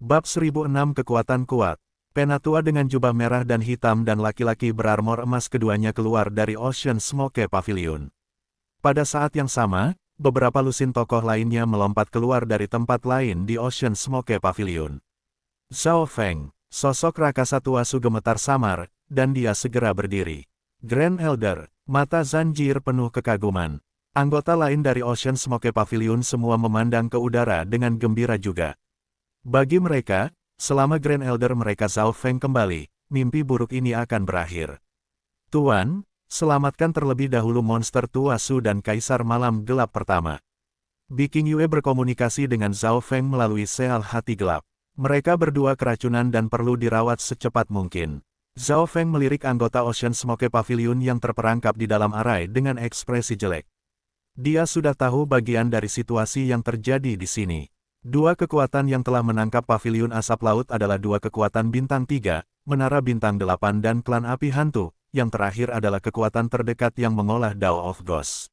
Bab 1006 Kekuatan Kuat. Penatua dengan jubah merah dan hitam dan laki-laki berarmor emas keduanya keluar dari Ocean Smoke Pavilion. Pada saat yang sama, beberapa lusin tokoh lainnya melompat keluar dari tempat lain di Ocean Smoke Pavilion. Zhao Feng, sosok rakasa tua gemetar samar, dan dia segera berdiri. Grand Elder, mata Zanjir penuh kekaguman. Anggota lain dari Ocean Smoke Pavilion semua memandang ke udara dengan gembira juga. Bagi mereka, selama Grand Elder mereka Zhao Feng kembali, mimpi buruk ini akan berakhir. Tuan, selamatkan terlebih dahulu monster tua Su dan Kaisar Malam Gelap pertama. Biking Yue berkomunikasi dengan Zhao Feng melalui sel hati gelap. Mereka berdua keracunan dan perlu dirawat secepat mungkin. Zhao Feng melirik anggota Ocean Smoke Pavilion yang terperangkap di dalam arai dengan ekspresi jelek. Dia sudah tahu bagian dari situasi yang terjadi di sini. Dua kekuatan yang telah menangkap Pavilion Asap Laut adalah dua kekuatan Bintang 3, Menara Bintang 8 dan Klan Api Hantu, yang terakhir adalah kekuatan terdekat yang mengolah Dao of Ghost.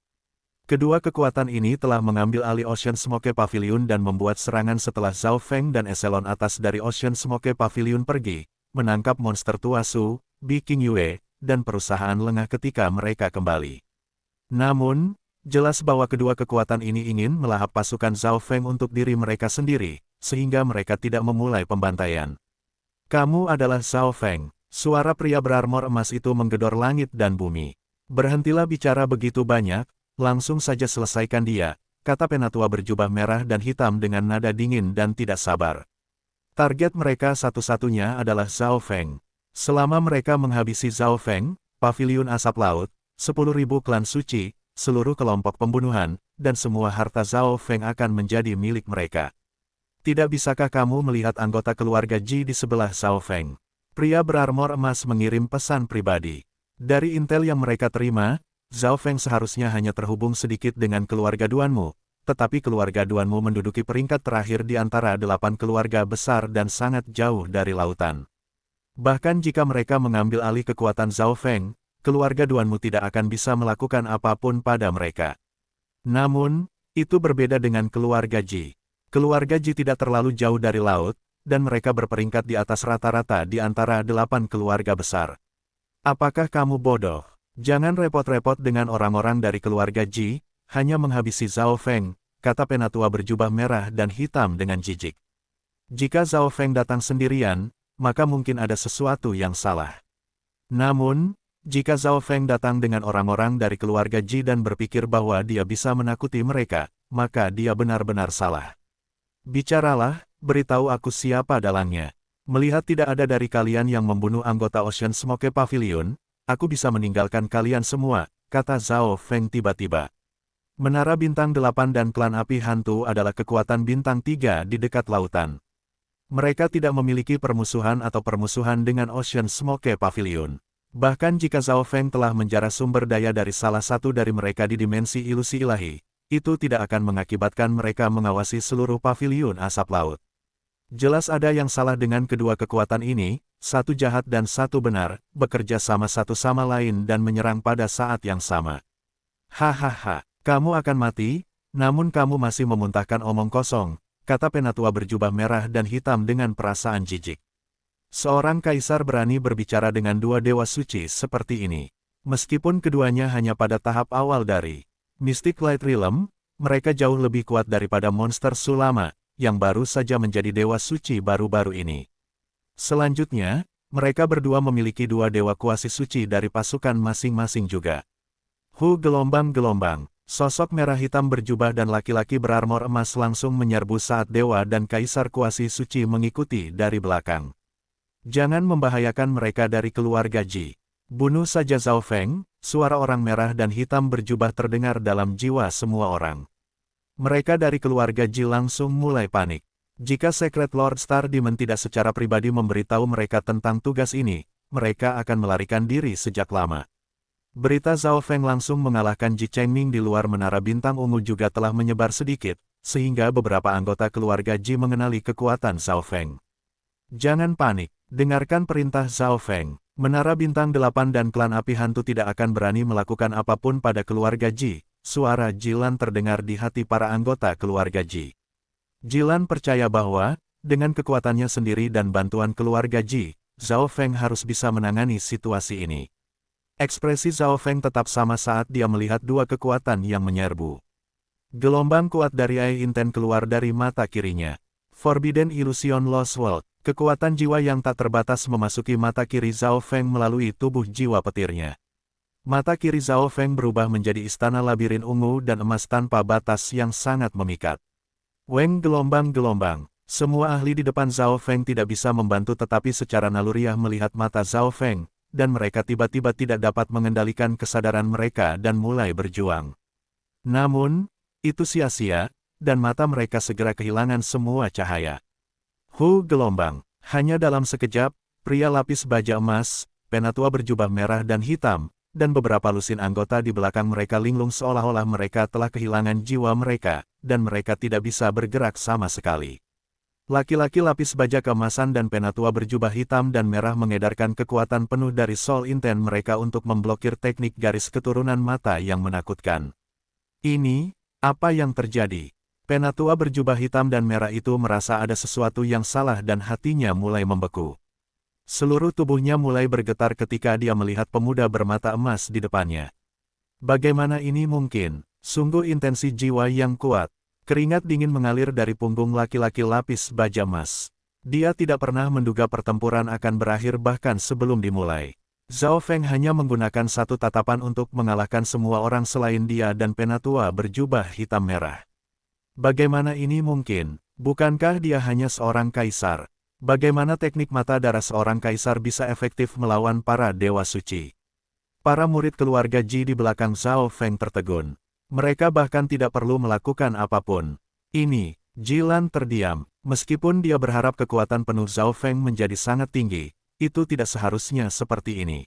Kedua kekuatan ini telah mengambil alih Ocean Smoke Pavilion dan membuat serangan setelah Zhao Feng dan eselon atas dari Ocean Smoke Pavilion pergi, menangkap monster tua Su, Biking Yue, dan perusahaan lengah ketika mereka kembali. Namun, jelas bahwa kedua kekuatan ini ingin melahap pasukan Zhao Feng untuk diri mereka sendiri, sehingga mereka tidak memulai pembantaian. Kamu adalah Zhao Feng, suara pria berarmor emas itu menggedor langit dan bumi. Berhentilah bicara begitu banyak, langsung saja selesaikan dia, kata penatua berjubah merah dan hitam dengan nada dingin dan tidak sabar. Target mereka satu-satunya adalah Zhao Feng. Selama mereka menghabisi Zhao Feng, Pavilion Asap Laut, 10.000 klan suci, seluruh kelompok pembunuhan, dan semua harta Zhao Feng akan menjadi milik mereka. Tidak bisakah kamu melihat anggota keluarga Ji di sebelah Zhao Feng? Pria berarmor emas mengirim pesan pribadi. Dari intel yang mereka terima, Zhao Feng seharusnya hanya terhubung sedikit dengan keluarga Duanmu, tetapi keluarga Duanmu menduduki peringkat terakhir di antara 8 keluarga besar dan sangat jauh dari lautan. Bahkan jika mereka mengambil alih kekuatan Zhao Feng, keluarga Duanmu tidak akan bisa melakukan apapun pada mereka. Namun, itu berbeda dengan keluarga Ji. Keluarga Ji tidak terlalu jauh dari laut, dan mereka berperingkat di atas rata-rata di antara 8 keluarga besar. Apakah kamu bodoh? Jangan repot-repot dengan orang-orang dari keluarga Ji, hanya menghabisi Zhao Feng, kata penatua berjubah merah dan hitam dengan jijik. Jika Zhao Feng datang sendirian, maka mungkin ada sesuatu yang salah. Namun, jika Zhao Feng datang dengan orang-orang dari keluarga Ji dan berpikir bahwa dia bisa menakuti mereka, maka dia benar-benar salah. Bicaralah, beritahu aku siapa dalangnya. Melihat tidak ada dari kalian yang membunuh anggota Ocean Smoke Pavilion, aku bisa meninggalkan kalian semua, kata Zhao Feng tiba-tiba. Menara Bintang 8 dan Klan Api Hantu adalah kekuatan Bintang 3 di dekat lautan. Mereka tidak memiliki permusuhan atau permusuhan dengan Ocean Smoke Pavilion. Bahkan jika Zhao Feng telah menjarah sumber daya dari salah satu dari mereka di dimensi ilusi ilahi, itu tidak akan mengakibatkan mereka mengawasi seluruh Pavilion Asap Laut. Jelas ada yang salah dengan kedua kekuatan ini, satu jahat dan satu benar, bekerja sama satu sama lain dan menyerang pada saat yang sama. Hahaha, kamu akan mati, namun kamu masih memuntahkan omong kosong, kata penatua berjubah merah dan hitam dengan perasaan jijik. Seorang kaisar berani berbicara dengan dua dewa suci seperti ini. Meskipun keduanya hanya pada tahap awal dari Mystic Light Realm, mereka jauh lebih kuat daripada monster Sulama, yang baru saja menjadi dewa suci baru-baru ini. Selanjutnya, mereka berdua memiliki dua dewa kuasi suci dari pasukan masing-masing juga. Gelombang-gelombang, sosok merah hitam berjubah dan laki-laki berarmor emas langsung menyerbu saat dewa dan kaisar kuasi suci mengikuti dari belakang. Jangan membahayakan mereka dari keluarga Ji. Bunuh saja Zhao Feng, suara orang merah dan hitam berjubah terdengar dalam jiwa semua orang. Mereka dari keluarga Ji langsung mulai panik. Jika Secret Lord Star Demon tidak secara pribadi memberitahu mereka tentang tugas ini, mereka akan melarikan diri sejak lama. Berita Zhao Feng langsung mengalahkan Ji Chengming di luar Menara Bintang Ungu juga telah menyebar sedikit, sehingga beberapa anggota keluarga Ji mengenali kekuatan Zhao Feng. Jangan panik. Dengarkan perintah Zhao Feng. Menara Bintang 8 dan Klan Api Hantu tidak akan berani melakukan apapun pada keluarga Ji. Suara Jilan terdengar di hati para anggota keluarga Ji. Jilan percaya bahwa, dengan kekuatannya sendiri dan bantuan keluarga Ji, Zhao Feng harus bisa menangani situasi ini. Ekspresi Zhao Feng tetap sama saat dia melihat dua kekuatan yang menyerbu. Gelombang kuat dari Ai Inten keluar dari mata kirinya. Forbidden Illusion Lost World, kekuatan jiwa yang tak terbatas memasuki mata kiri Zhao Feng melalui tubuh jiwa petirnya. Mata kiri Zhao Feng berubah menjadi istana labirin ungu dan emas tanpa batas yang sangat memikat. Weng gelombang-gelombang. Semua ahli di depan Zhao Feng tidak bisa membantu tetapi secara naluriah melihat mata Zhao Feng, dan mereka tiba-tiba tidak dapat mengendalikan kesadaran mereka dan mulai berjuang. Namun, itu sia-sia, dan mata mereka segera kehilangan semua cahaya. Gelombang. Hanya dalam sekejap, pria lapis baja emas, penatua berjubah merah dan hitam, dan beberapa lusin anggota di belakang mereka linglung seolah-olah mereka telah kehilangan jiwa mereka, dan mereka tidak bisa bergerak sama sekali. Laki-laki lapis baja keemasan dan penatua berjubah hitam dan merah mengedarkan kekuatan penuh dari soul intent mereka untuk memblokir teknik garis keturunan mata yang menakutkan. Ini, apa yang terjadi? Penatua berjubah hitam dan merah itu merasa ada sesuatu yang salah dan hatinya mulai membeku. Seluruh tubuhnya mulai bergetar ketika dia melihat pemuda bermata emas di depannya. Bagaimana ini mungkin? Sungguh intensi jiwa yang kuat. Keringat dingin mengalir dari punggung laki-laki lapis baja emas. Dia tidak pernah menduga pertempuran akan berakhir bahkan sebelum dimulai. Zhao Feng hanya menggunakan satu tatapan untuk mengalahkan semua orang selain dia dan penatua berjubah hitam merah. Bagaimana ini mungkin? Bukankah dia hanya seorang kaisar? Bagaimana teknik mata darah seorang kaisar bisa efektif melawan para dewa suci? Para murid keluarga Ji di belakang Zhao Feng tertegun. Mereka bahkan tidak perlu melakukan apapun. Ini, Jilan terdiam. Meskipun dia berharap kekuatan penuh Zhao Feng menjadi sangat tinggi, itu tidak seharusnya seperti ini.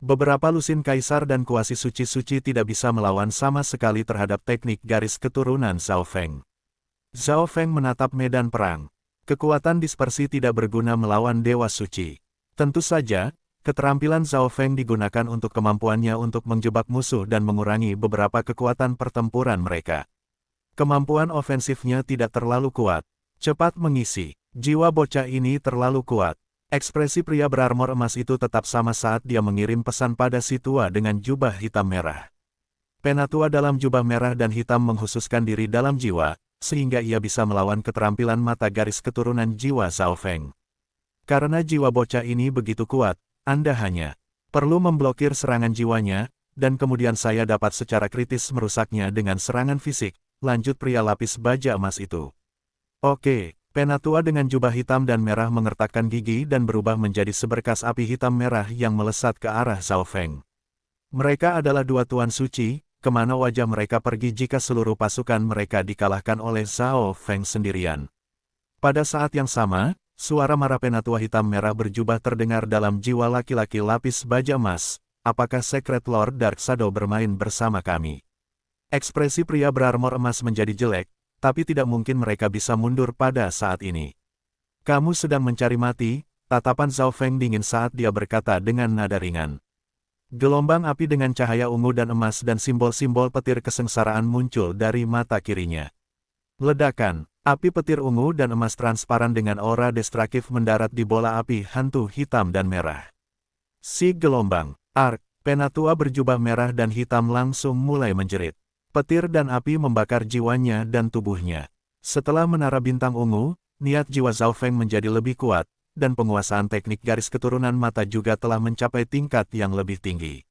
Beberapa lusin kaisar dan kuasi suci-suci tidak bisa melawan sama sekali terhadap teknik garis keturunan Zhao Feng. Zhao Feng menatap medan perang. Kekuatan dispersi tidak berguna melawan dewa suci. Tentu saja, keterampilan Zhao Feng digunakan untuk kemampuannya untuk menjebak musuh dan mengurangi beberapa kekuatan pertempuran mereka. Kemampuan ofensifnya tidak terlalu kuat. Cepat mengisi. Jiwa bocah ini terlalu kuat. Ekspresi pria berarmor emas itu tetap sama saat dia mengirim pesan pada si tua dengan jubah hitam merah. Penatua dalam jubah merah dan hitam menghususkan diri dalam jiwa, sehingga ia bisa melawan keterampilan mata garis keturunan jiwa Zhao Feng. Karena jiwa bocah ini begitu kuat, Anda hanya perlu memblokir serangan jiwanya, dan kemudian saya dapat secara kritis merusaknya dengan serangan fisik, lanjut pria lapis baja emas itu. Oke, penatua dengan jubah hitam dan merah mengertakkan gigi dan berubah menjadi seberkas api hitam merah yang melesat ke arah Zhao Feng. Mereka adalah dua tuan suci, kemana wajah mereka pergi jika seluruh pasukan mereka dikalahkan oleh Zhao Feng sendirian. Pada saat yang sama, suara marah penatua hitam merah berjubah terdengar dalam jiwa laki-laki lapis baja emas. Apakah Secret Lord Dark Shadow bermain bersama kami? Ekspresi pria berarmor emas menjadi jelek, tapi tidak mungkin mereka bisa mundur pada saat ini. Kamu sedang mencari mati, tatapan Zhao Feng dingin saat dia berkata dengan nada ringan. Gelombang api dengan cahaya ungu dan emas dan simbol-simbol petir kesengsaraan muncul dari mata kirinya. Ledakan. Api petir ungu dan emas transparan dengan aura destruktif mendarat di bola api hantu hitam dan merah. Si gelombang, Ark, penatua berjubah merah dan hitam langsung mulai menjerit. Petir dan api membakar jiwanya dan tubuhnya. Setelah menara bintang ungu, niat jiwa Zhao Feng menjadi lebih kuat, dan penguasaan teknik garis keturunan mata juga telah mencapai tingkat yang lebih tinggi.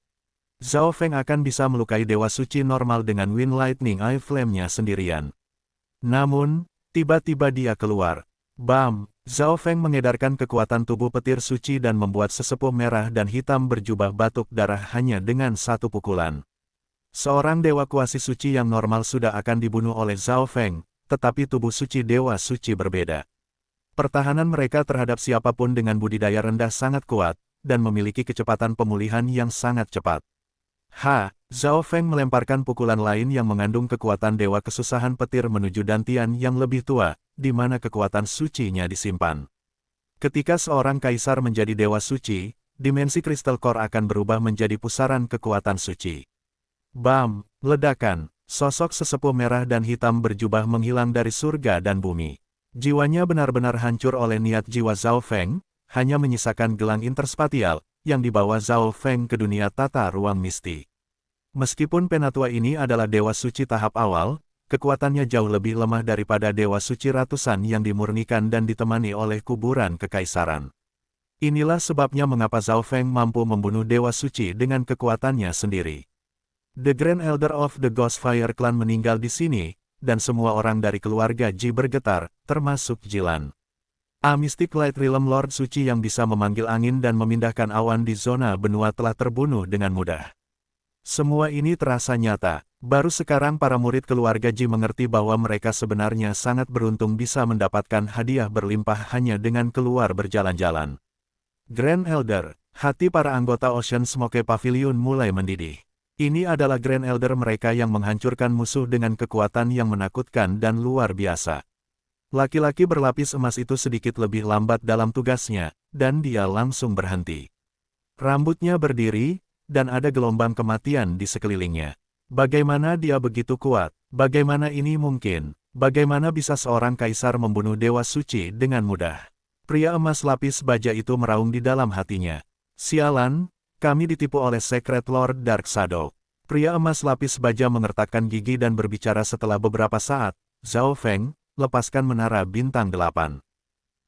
Zhao Feng akan bisa melukai dewa suci normal dengan Wind Lightning Eye Flame-nya sendirian. Namun, tiba-tiba dia keluar. Bam! Zhao Feng mengedarkan kekuatan tubuh petir suci dan membuat sesepuh merah dan hitam berjubah batuk darah hanya dengan satu pukulan. Seorang dewa kuasi suci yang normal sudah akan dibunuh oleh Zhao Feng, tetapi tubuh suci dewa suci berbeda. Pertahanan mereka terhadap siapapun dengan budidaya rendah sangat kuat, dan memiliki kecepatan pemulihan yang sangat cepat. Zhao Feng melemparkan pukulan lain yang mengandung kekuatan dewa kesusahan petir menuju Dantian yang lebih tua, di mana kekuatan sucinya disimpan. Ketika seorang kaisar menjadi dewa suci, dimensi Crystal Core akan berubah menjadi pusaran kekuatan suci. Bam! Ledakan! Sosok sesepuh merah dan hitam berjubah menghilang dari surga dan bumi. Jiwanya benar-benar hancur oleh niat jiwa Zhao Feng, hanya menyisakan gelang interspatial, yang dibawa Zhao Feng ke dunia tata ruang misti. Meskipun penatua ini adalah dewa suci tahap awal, kekuatannya jauh lebih lemah daripada dewa suci ratusan yang dimurnikan dan ditemani oleh kuburan kekaisaran. Inilah sebabnya mengapa Zhao Feng mampu membunuh dewa suci dengan kekuatannya sendiri. The Grand Elder of the Ghostfire Clan meninggal di sini, dan semua orang dari keluarga Ji bergetar, termasuk Jilan. A Mystic Light Realm Lord Suci yang bisa memanggil angin dan memindahkan awan di zona benua telah terbunuh dengan mudah. Semua ini terasa nyata, baru sekarang para murid keluarga Ji mengerti bahwa mereka sebenarnya sangat beruntung bisa mendapatkan hadiah berlimpah hanya dengan keluar berjalan-jalan. Grand Elder, hati para anggota Ocean Smoke Pavilion mulai mendidih. Ini adalah Grand Elder mereka yang menghancurkan musuh dengan kekuatan yang menakutkan dan luar biasa. Laki-laki berlapis emas itu sedikit lebih lambat dalam tugasnya, dan dia langsung berhenti. Rambutnya berdiri, dan ada gelombang kematian di sekelilingnya. Bagaimana dia begitu kuat? Bagaimana ini mungkin? Bagaimana bisa seorang kaisar membunuh dewa suci dengan mudah? Pria emas lapis baja itu meraung di dalam hatinya. Sialan! Kami ditipu oleh Secret Lord Dark Shadow. Pria emas lapis baja mengertakkan gigi dan berbicara setelah beberapa saat. Zhao Feng, lepaskan menara bintang 8.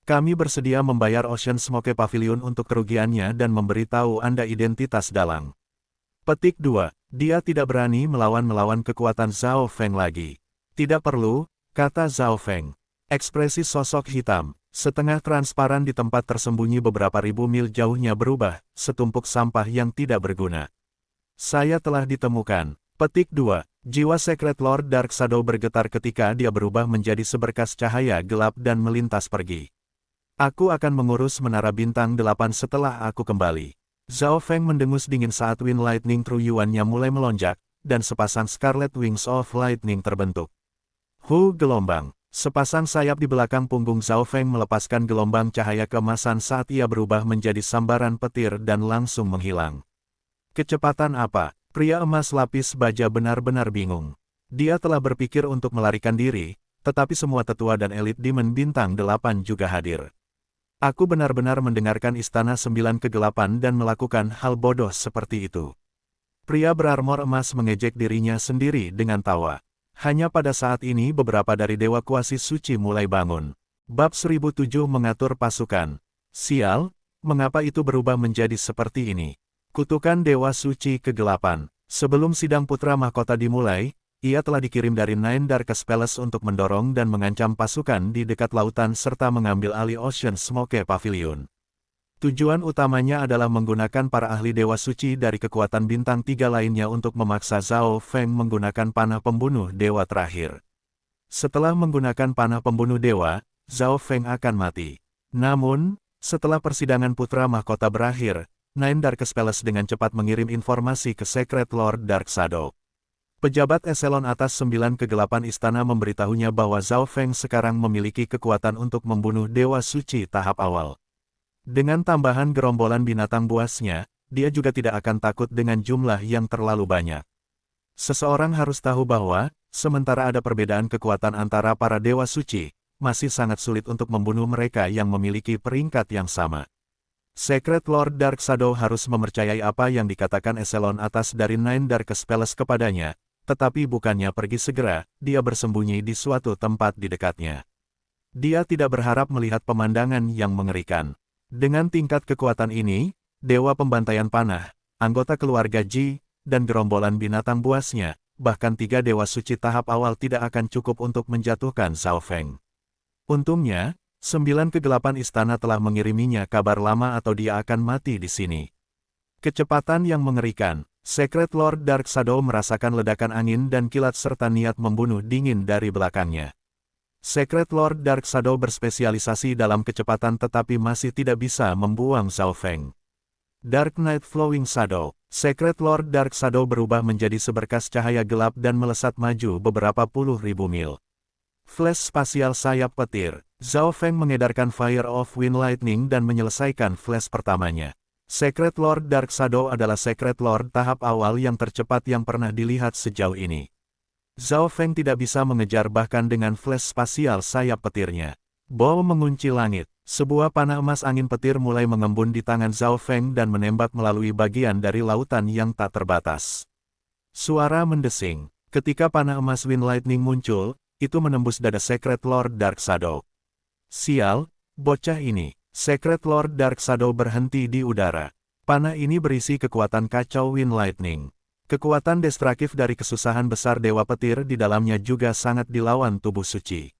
Kami bersedia membayar Ocean Smoke Pavilion untuk kerugiannya dan memberitahu Anda identitas dalang. Petik 2. Dia tidak berani melawan kekuatan Zhao Feng lagi. Tidak perlu, kata Zhao Feng. Ekspresi sosok hitam, setengah transparan di tempat tersembunyi beberapa ribu mil jauhnya berubah, setumpuk sampah yang tidak berguna. Saya telah ditemukan. Petik 2. Jiwa Secret Lord Dark Shadow bergetar ketika dia berubah menjadi seberkas cahaya gelap dan melintas pergi. Aku akan mengurus menara bintang 8 setelah aku kembali. Zhao Feng mendengus dingin saat Wind Lightning True Yuan-nya mulai melonjak, dan sepasang Scarlet Wings of Lightning terbentuk. Gelombang. Sepasang sayap di belakang punggung Zhao Feng melepaskan gelombang cahaya keemasan saat ia berubah menjadi sambaran petir dan langsung menghilang. Kecepatan apa? Pria emas lapis baja benar-benar bingung. Dia telah berpikir untuk melarikan diri, tetapi semua tetua dan elit Demon Bintang 8 juga hadir. Aku benar-benar mendengarkan Istana 9 Kegelapan dan melakukan hal bodoh seperti itu. Pria berarmor emas mengejek dirinya sendiri dengan tawa. Hanya pada saat ini beberapa dari Dewa Kuasi Suci mulai bangun. Bab 1007 mengatur pasukan. Sial, mengapa itu berubah menjadi seperti ini? Kutukan Dewa Suci Kegelapan. Sebelum sidang Putra Mahkota dimulai, ia telah dikirim dari Nine Darkest Palace untuk mendorong dan mengancam pasukan di dekat lautan serta mengambil alih Ocean Smoke Pavilion. Tujuan utamanya adalah menggunakan para ahli Dewa Suci dari kekuatan bintang 3 lainnya untuk memaksa Zhao Feng menggunakan panah pembunuh dewa terakhir. Setelah menggunakan panah pembunuh dewa, Zhao Feng akan mati. Namun, setelah persidangan Putra Mahkota berakhir, Nine Darkest Palace dengan cepat mengirim informasi ke Secret Lord Dark Shadow. Pejabat eselon atas 9 Kegelapan istana memberitahunya bahwa Zhao Feng sekarang memiliki kekuatan untuk membunuh dewa suci tahap awal. Dengan tambahan gerombolan binatang buasnya, dia juga tidak akan takut dengan jumlah yang terlalu banyak. Seseorang harus tahu bahwa, sementara ada perbedaan kekuatan antara para dewa suci, masih sangat sulit untuk membunuh mereka yang memiliki peringkat yang sama. Secret Lord Dark Shadow harus mempercayai apa yang dikatakan eselon atas dari Nine Darkest Palace kepadanya, tetapi bukannya pergi segera, dia bersembunyi di suatu tempat di dekatnya. Dia tidak berharap melihat pemandangan yang mengerikan. Dengan tingkat kekuatan ini, Dewa Pembantaian Panah, anggota keluarga Ji, dan gerombolan binatang buasnya, bahkan 3 Dewa Suci tahap awal tidak akan cukup untuk menjatuhkan Zhao Feng. Untungnya, 9 Kegelapan istana telah mengiriminya kabar lama atau dia akan mati di sini. Kecepatan yang mengerikan, Secret Lord Dark Shadow merasakan ledakan angin dan kilat serta niat membunuh dingin dari belakangnya. Secret Lord Dark Shadow berspesialisasi dalam kecepatan tetapi masih tidak bisa membuang Zhao Feng. Dark Night Flowing Shadow. Secret Lord Dark Shadow berubah menjadi seberkas cahaya gelap dan melesat maju beberapa puluh ribu mil. Flash spasial sayap petir. Zhao Feng mengedarkan Fire of Wind Lightning dan menyelesaikan flash pertamanya. Secret Lord Dark Shadow adalah Secret Lord tahap awal yang tercepat yang pernah dilihat sejauh ini. Zhao Feng tidak bisa mengejar bahkan dengan flash spasial sayap petirnya. Bo mengunci langit. Sebuah panah emas angin petir mulai mengembun di tangan Zhao Feng dan menembak melalui bagian dari lautan yang tak terbatas. Suara mendesing. Ketika panah emas Wind Lightning muncul, itu menembus dada Secret Lord Dark Shadow. Sial, bocah ini. Secret Lord Dark Shadow berhenti di udara. Panah ini berisi kekuatan kacau Wind Lightning. Kekuatan destruktif dari kesusahan besar Dewa Petir di dalamnya juga sangat dilawan tubuh suci.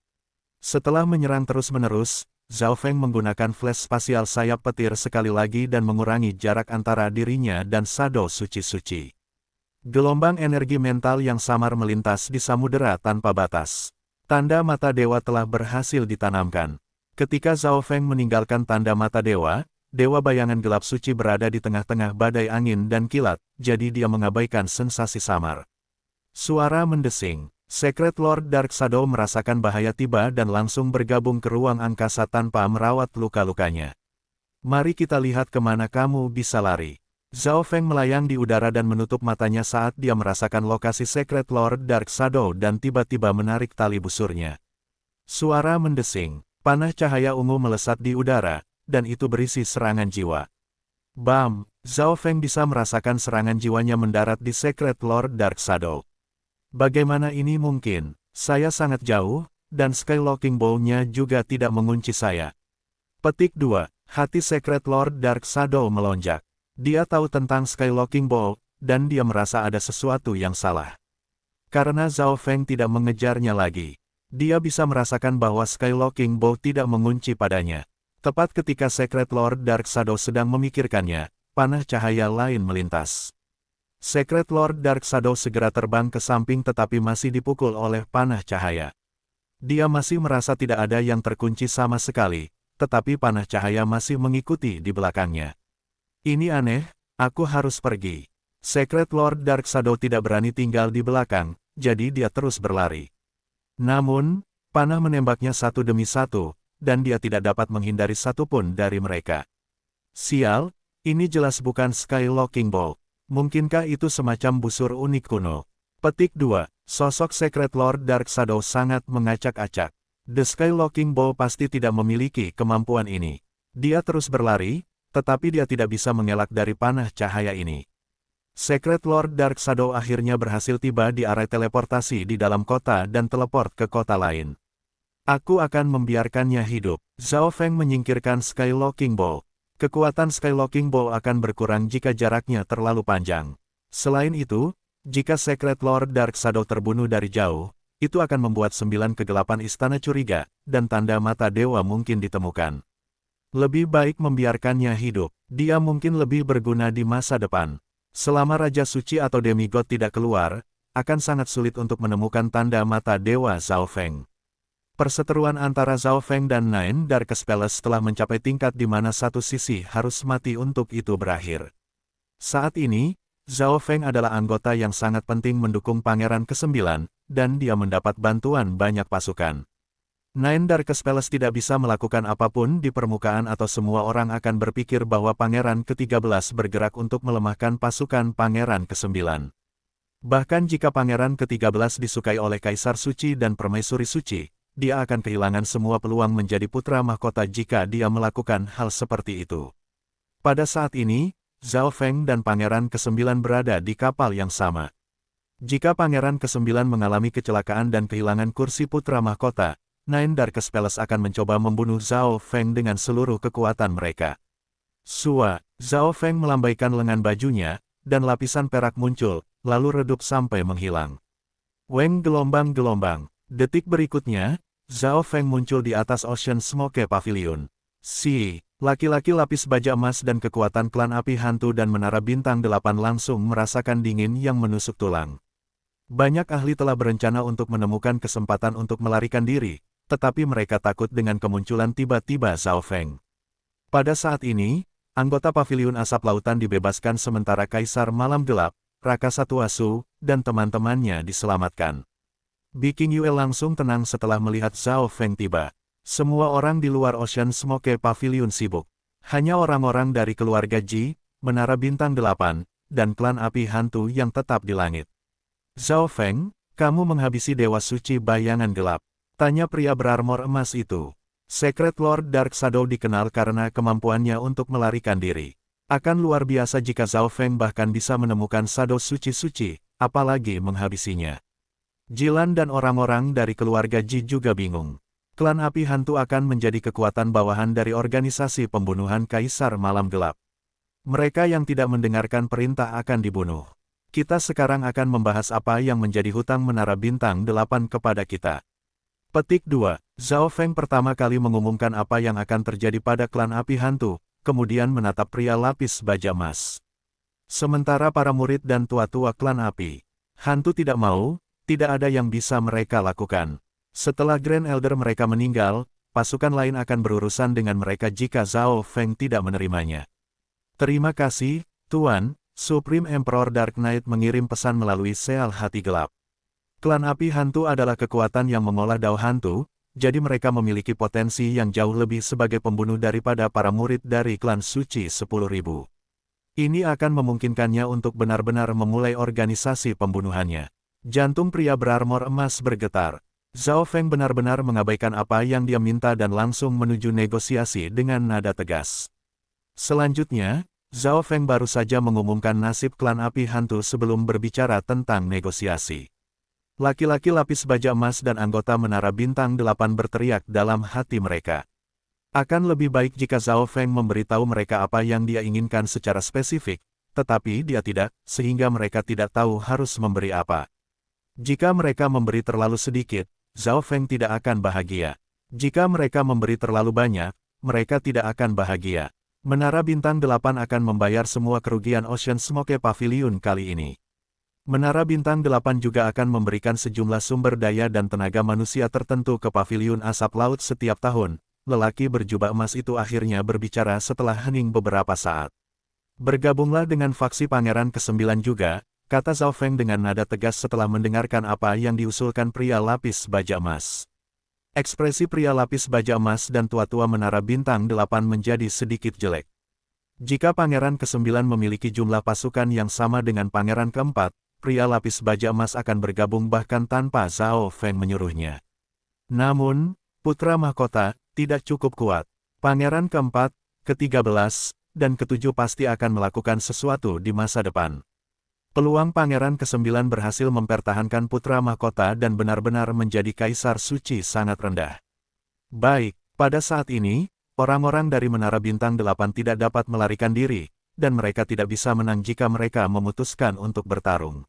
Setelah menyerang terus-menerus, Zhao Feng menggunakan flash spasial sayap petir sekali lagi dan mengurangi jarak antara dirinya dan shadow suci-suci. Gelombang energi mental yang samar melintas di samudera tanpa batas. Tanda mata dewa telah berhasil ditanamkan. Ketika Zhao Feng meninggalkan tanda mata dewa, dewa bayangan gelap suci berada di tengah-tengah badai angin dan kilat, jadi dia mengabaikan sensasi samar. Suara mendesing. Secret Lord Dark Shadow merasakan bahaya tiba dan langsung bergabung ke ruang angkasa tanpa merawat luka-lukanya. Mari kita lihat kemana kamu bisa lari. Zhao Feng melayang di udara dan menutup matanya saat dia merasakan lokasi Secret Lord Dark Shadow dan tiba-tiba menarik tali busurnya. Suara mendesing. Panah cahaya ungu melesat di udara, dan itu berisi serangan jiwa. Bam! Zhao Feng bisa merasakan serangan jiwanya mendarat di Secret Lord Dark Shadow. Bagaimana ini mungkin? Saya sangat jauh, dan Skylocking Bow-nya juga tidak mengunci saya. Petik 2. Hati Secret Lord Dark Shadow melonjak. Dia tahu tentang Skylocking Bow, dan dia merasa ada sesuatu yang salah. Karena Zhao Feng tidak mengejarnya lagi, dia bisa merasakan bahwa Skylocking Bow tidak mengunci padanya. Tepat ketika Secret Lord Dark Shadow sedang memikirkannya, panah cahaya lain melintas. Secret Lord Dark Shadow segera terbang ke samping tetapi masih dipukul oleh panah cahaya. Dia masih merasa tidak ada yang terkunci sama sekali, tetapi panah cahaya masih mengikuti di belakangnya. Ini aneh, aku harus pergi. Secret Lord Dark Shadow tidak berani tinggal di belakang, jadi dia terus berlari. Namun, panah menembaknya satu demi satu, dan dia tidak dapat menghindari satupun dari mereka. Sial, ini jelas bukan Skylocking Bow. Mungkinkah itu semacam busur unik kuno? Petik 2. Sosok Secret Lord Dark Shadow sangat mengacak-acak. The Skylocking Bow pasti tidak memiliki kemampuan ini. Dia terus berlari, tetapi dia tidak bisa mengelak dari panah cahaya ini. Secret Lord Dark Shadow akhirnya berhasil tiba di area teleportasi di dalam kota dan teleport ke kota lain. Aku akan membiarkannya hidup. Zhao Feng menyingkirkan Skylocking Bow. Kekuatan Skylocking Bow akan berkurang jika jaraknya terlalu panjang. Selain itu, jika Secret Lord Dark Shadow terbunuh dari jauh, itu akan membuat 9 kegelapan istana curiga, dan tanda mata dewa mungkin ditemukan. Lebih baik membiarkannya hidup, dia mungkin lebih berguna di masa depan. Selama Raja Suci atau Demigod tidak keluar, akan sangat sulit untuk menemukan tanda mata dewa Zhao Feng. Perseteruan antara Zhao Feng dan Nine Darkest Palace telah mencapai tingkat di mana satu sisi harus mati untuk itu berakhir. Saat ini, Zhao Feng adalah anggota yang sangat penting mendukung Pangeran ke-9, dan dia mendapat bantuan banyak pasukan. Nine Darkest Palace tidak bisa melakukan apapun di permukaan atau semua orang akan berpikir bahwa Pangeran ke-13 bergerak untuk melemahkan pasukan Pangeran ke-9. Bahkan jika Pangeran ke-13 disukai oleh Kaisar Suci dan Permaisuri Suci, dia akan kehilangan semua peluang menjadi putra mahkota jika dia melakukan hal seperti itu. Pada saat ini, Zhao Feng dan Pangeran ke-9 berada di kapal yang sama. Jika Pangeran ke-9 mengalami kecelakaan dan kehilangan kursi putra mahkota, Nine Darkest Palace akan mencoba membunuh Zhao Feng dengan seluruh kekuatan mereka. Zhao Feng melambaikan lengan bajunya, dan lapisan perak muncul, lalu redup sampai menghilang. Weng gelombang-gelombang. Detik berikutnya, Zhao Feng muncul di atas Ocean Smoke Pavilion. Laki-laki lapis baja emas dan kekuatan klan api hantu dan menara bintang 8 langsung merasakan dingin yang menusuk tulang. Banyak ahli telah berencana untuk menemukan kesempatan untuk melarikan diri, tetapi mereka takut dengan kemunculan tiba-tiba Zhao Feng. Pada saat ini, anggota Pavilion Asap Lautan dibebaskan sementara Kaisar Malam Gelap, Rakasa Tuasu, dan teman-temannya diselamatkan. Biking Yue langsung tenang setelah melihat Zhao Feng tiba. Semua orang di luar Ocean Smoke Pavilion sibuk. Hanya orang-orang dari keluarga Ji, Menara Bintang 8, dan klan api hantu yang tetap di langit. Zhao Feng, kamu menghabisi Dewa Suci Bayangan Gelap. Tanya pria berarmor emas itu. Secret Lord Dark Shadow dikenal karena kemampuannya untuk melarikan diri. Akan luar biasa jika Zhao Feng bahkan bisa menemukan shadow suci-suci, apalagi menghabisinya. Jilan dan orang-orang dari keluarga Ji juga bingung. Klan Api Hantu akan menjadi kekuatan bawahan dari organisasi pembunuhan Kaisar Malam Gelap. Mereka yang tidak mendengarkan perintah akan dibunuh. Kita sekarang akan membahas apa yang menjadi hutang Menara Bintang 8 kepada kita. Petik 2. Zhao Feng pertama kali mengumumkan apa yang akan terjadi pada klan Api Hantu, kemudian menatap pria lapis baja emas. Sementara para murid dan tua-tua klan Api Hantu tidak mau, tidak ada yang bisa mereka lakukan. Setelah Grand Elder mereka meninggal, pasukan lain akan berurusan dengan mereka jika Zhao Feng tidak menerimanya. Terima kasih, Tuan. Supreme Emperor Dark Knight mengirim pesan melalui sel hati gelap. Klan Api Hantu adalah kekuatan yang mengolah dao hantu, jadi mereka memiliki potensi yang jauh lebih sebagai pembunuh daripada para murid dari klan suci 10.000. Ini akan memungkinkannya untuk benar-benar memulai organisasi pembunuhannya. Jantung pria berarmor emas bergetar. Zhao Feng benar-benar mengabaikan apa yang dia minta dan langsung menuju negosiasi dengan nada tegas. Selanjutnya, Zhao Feng baru saja mengumumkan nasib klan Api Hantu sebelum berbicara tentang negosiasi. Laki-laki lapis baja emas dan anggota Menara Bintang 8 berteriak dalam hati mereka. Akan lebih baik jika Zhao Feng memberitahu mereka apa yang dia inginkan secara spesifik, tetapi dia tidak, sehingga mereka tidak tahu harus memberi apa. Jika mereka memberi terlalu sedikit, Zhao Feng tidak akan bahagia. Jika mereka memberi terlalu banyak, mereka tidak akan bahagia. Menara Bintang 8 akan membayar semua kerugian Ocean Smoke Pavilion kali ini. Menara Bintang 8 juga akan memberikan sejumlah sumber daya dan tenaga manusia tertentu ke Pavilion Asap Laut setiap tahun. Lelaki berjubah emas itu akhirnya berbicara setelah hening beberapa saat. Bergabunglah dengan faksi Pangeran ke-9 juga, kata Zhao Feng dengan nada tegas setelah mendengarkan apa yang diusulkan pria lapis baja emas. Ekspresi pria lapis baja emas dan tua-tua Menara Bintang 8 menjadi sedikit jelek. Jika Pangeran ke-9 memiliki jumlah pasukan yang sama dengan Pangeran ke-4, pria lapis baja emas akan bergabung bahkan tanpa Zhao Feng menyuruhnya. Namun, putra mahkota tidak cukup kuat. Pangeran ke-4, ke-13, dan ke-7 pasti akan melakukan sesuatu di masa depan. Peluang Pangeran ke-9 berhasil mempertahankan putra mahkota dan benar-benar menjadi kaisar suci sangat rendah. Baik, pada saat ini, orang-orang dari Menara Bintang 8 tidak dapat melarikan diri, dan mereka tidak bisa menang jika mereka memutuskan untuk bertarung.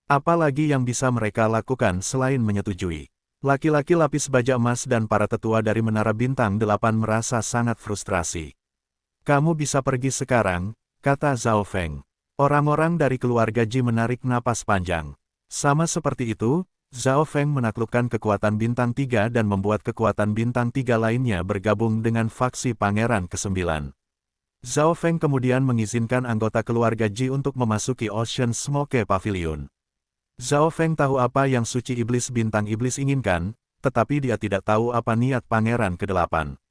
Apalagi yang bisa mereka lakukan selain menyetujui. Laki-laki lapis baja emas dan para tetua dari Menara Bintang 8 merasa sangat frustrasi. Kamu bisa pergi sekarang, kata Zhao Feng. Orang-orang dari keluarga Ji menarik napas panjang. Sama seperti itu, Zhao Feng menaklukkan kekuatan Bintang 3 dan membuat kekuatan Bintang 3 lainnya bergabung dengan faksi Pangeran ke-9. Zhao Feng kemudian mengizinkan anggota keluarga Ji untuk memasuki Ocean Smoke Pavilion. Zhao Feng tahu apa yang suci iblis Bintang Iblis inginkan, tetapi dia tidak tahu apa niat Pangeran ke-8.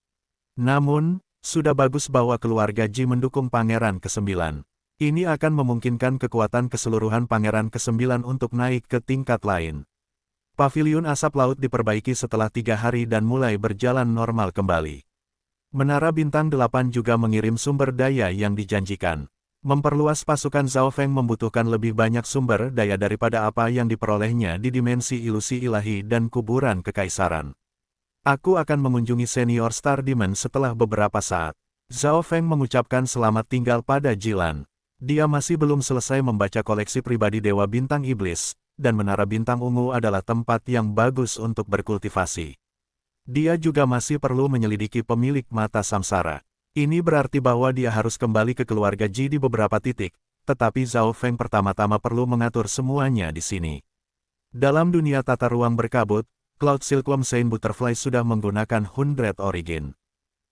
Namun, sudah bagus bahwa keluarga Ji mendukung Pangeran ke-9. Ini akan memungkinkan kekuatan keseluruhan Pangeran ke-9 untuk naik ke tingkat lain. Pavilion Asap Laut diperbaiki setelah 3 hari dan mulai berjalan normal kembali. Menara Bintang 8 juga mengirim sumber daya yang dijanjikan. Memperluas pasukan Zhao Feng membutuhkan lebih banyak sumber daya daripada apa yang diperolehnya di dimensi ilusi ilahi dan kuburan kekaisaran. Aku akan mengunjungi Senior Star Demon setelah beberapa saat. Zhao Feng mengucapkan selamat tinggal pada Jilan. Dia masih belum selesai membaca koleksi pribadi Dewa Bintang Iblis, dan Menara Bintang Ungu adalah tempat yang bagus untuk berkultivasi. Dia juga masih perlu menyelidiki pemilik mata samsara. Ini berarti bahwa dia harus kembali ke keluarga Ji di beberapa titik, tetapi Zhao Feng pertama-tama perlu mengatur semuanya di sini. Dalam dunia tata ruang berkabut, Cloud Silkworm Saint Butterfly sudah menggunakan 100 Origin.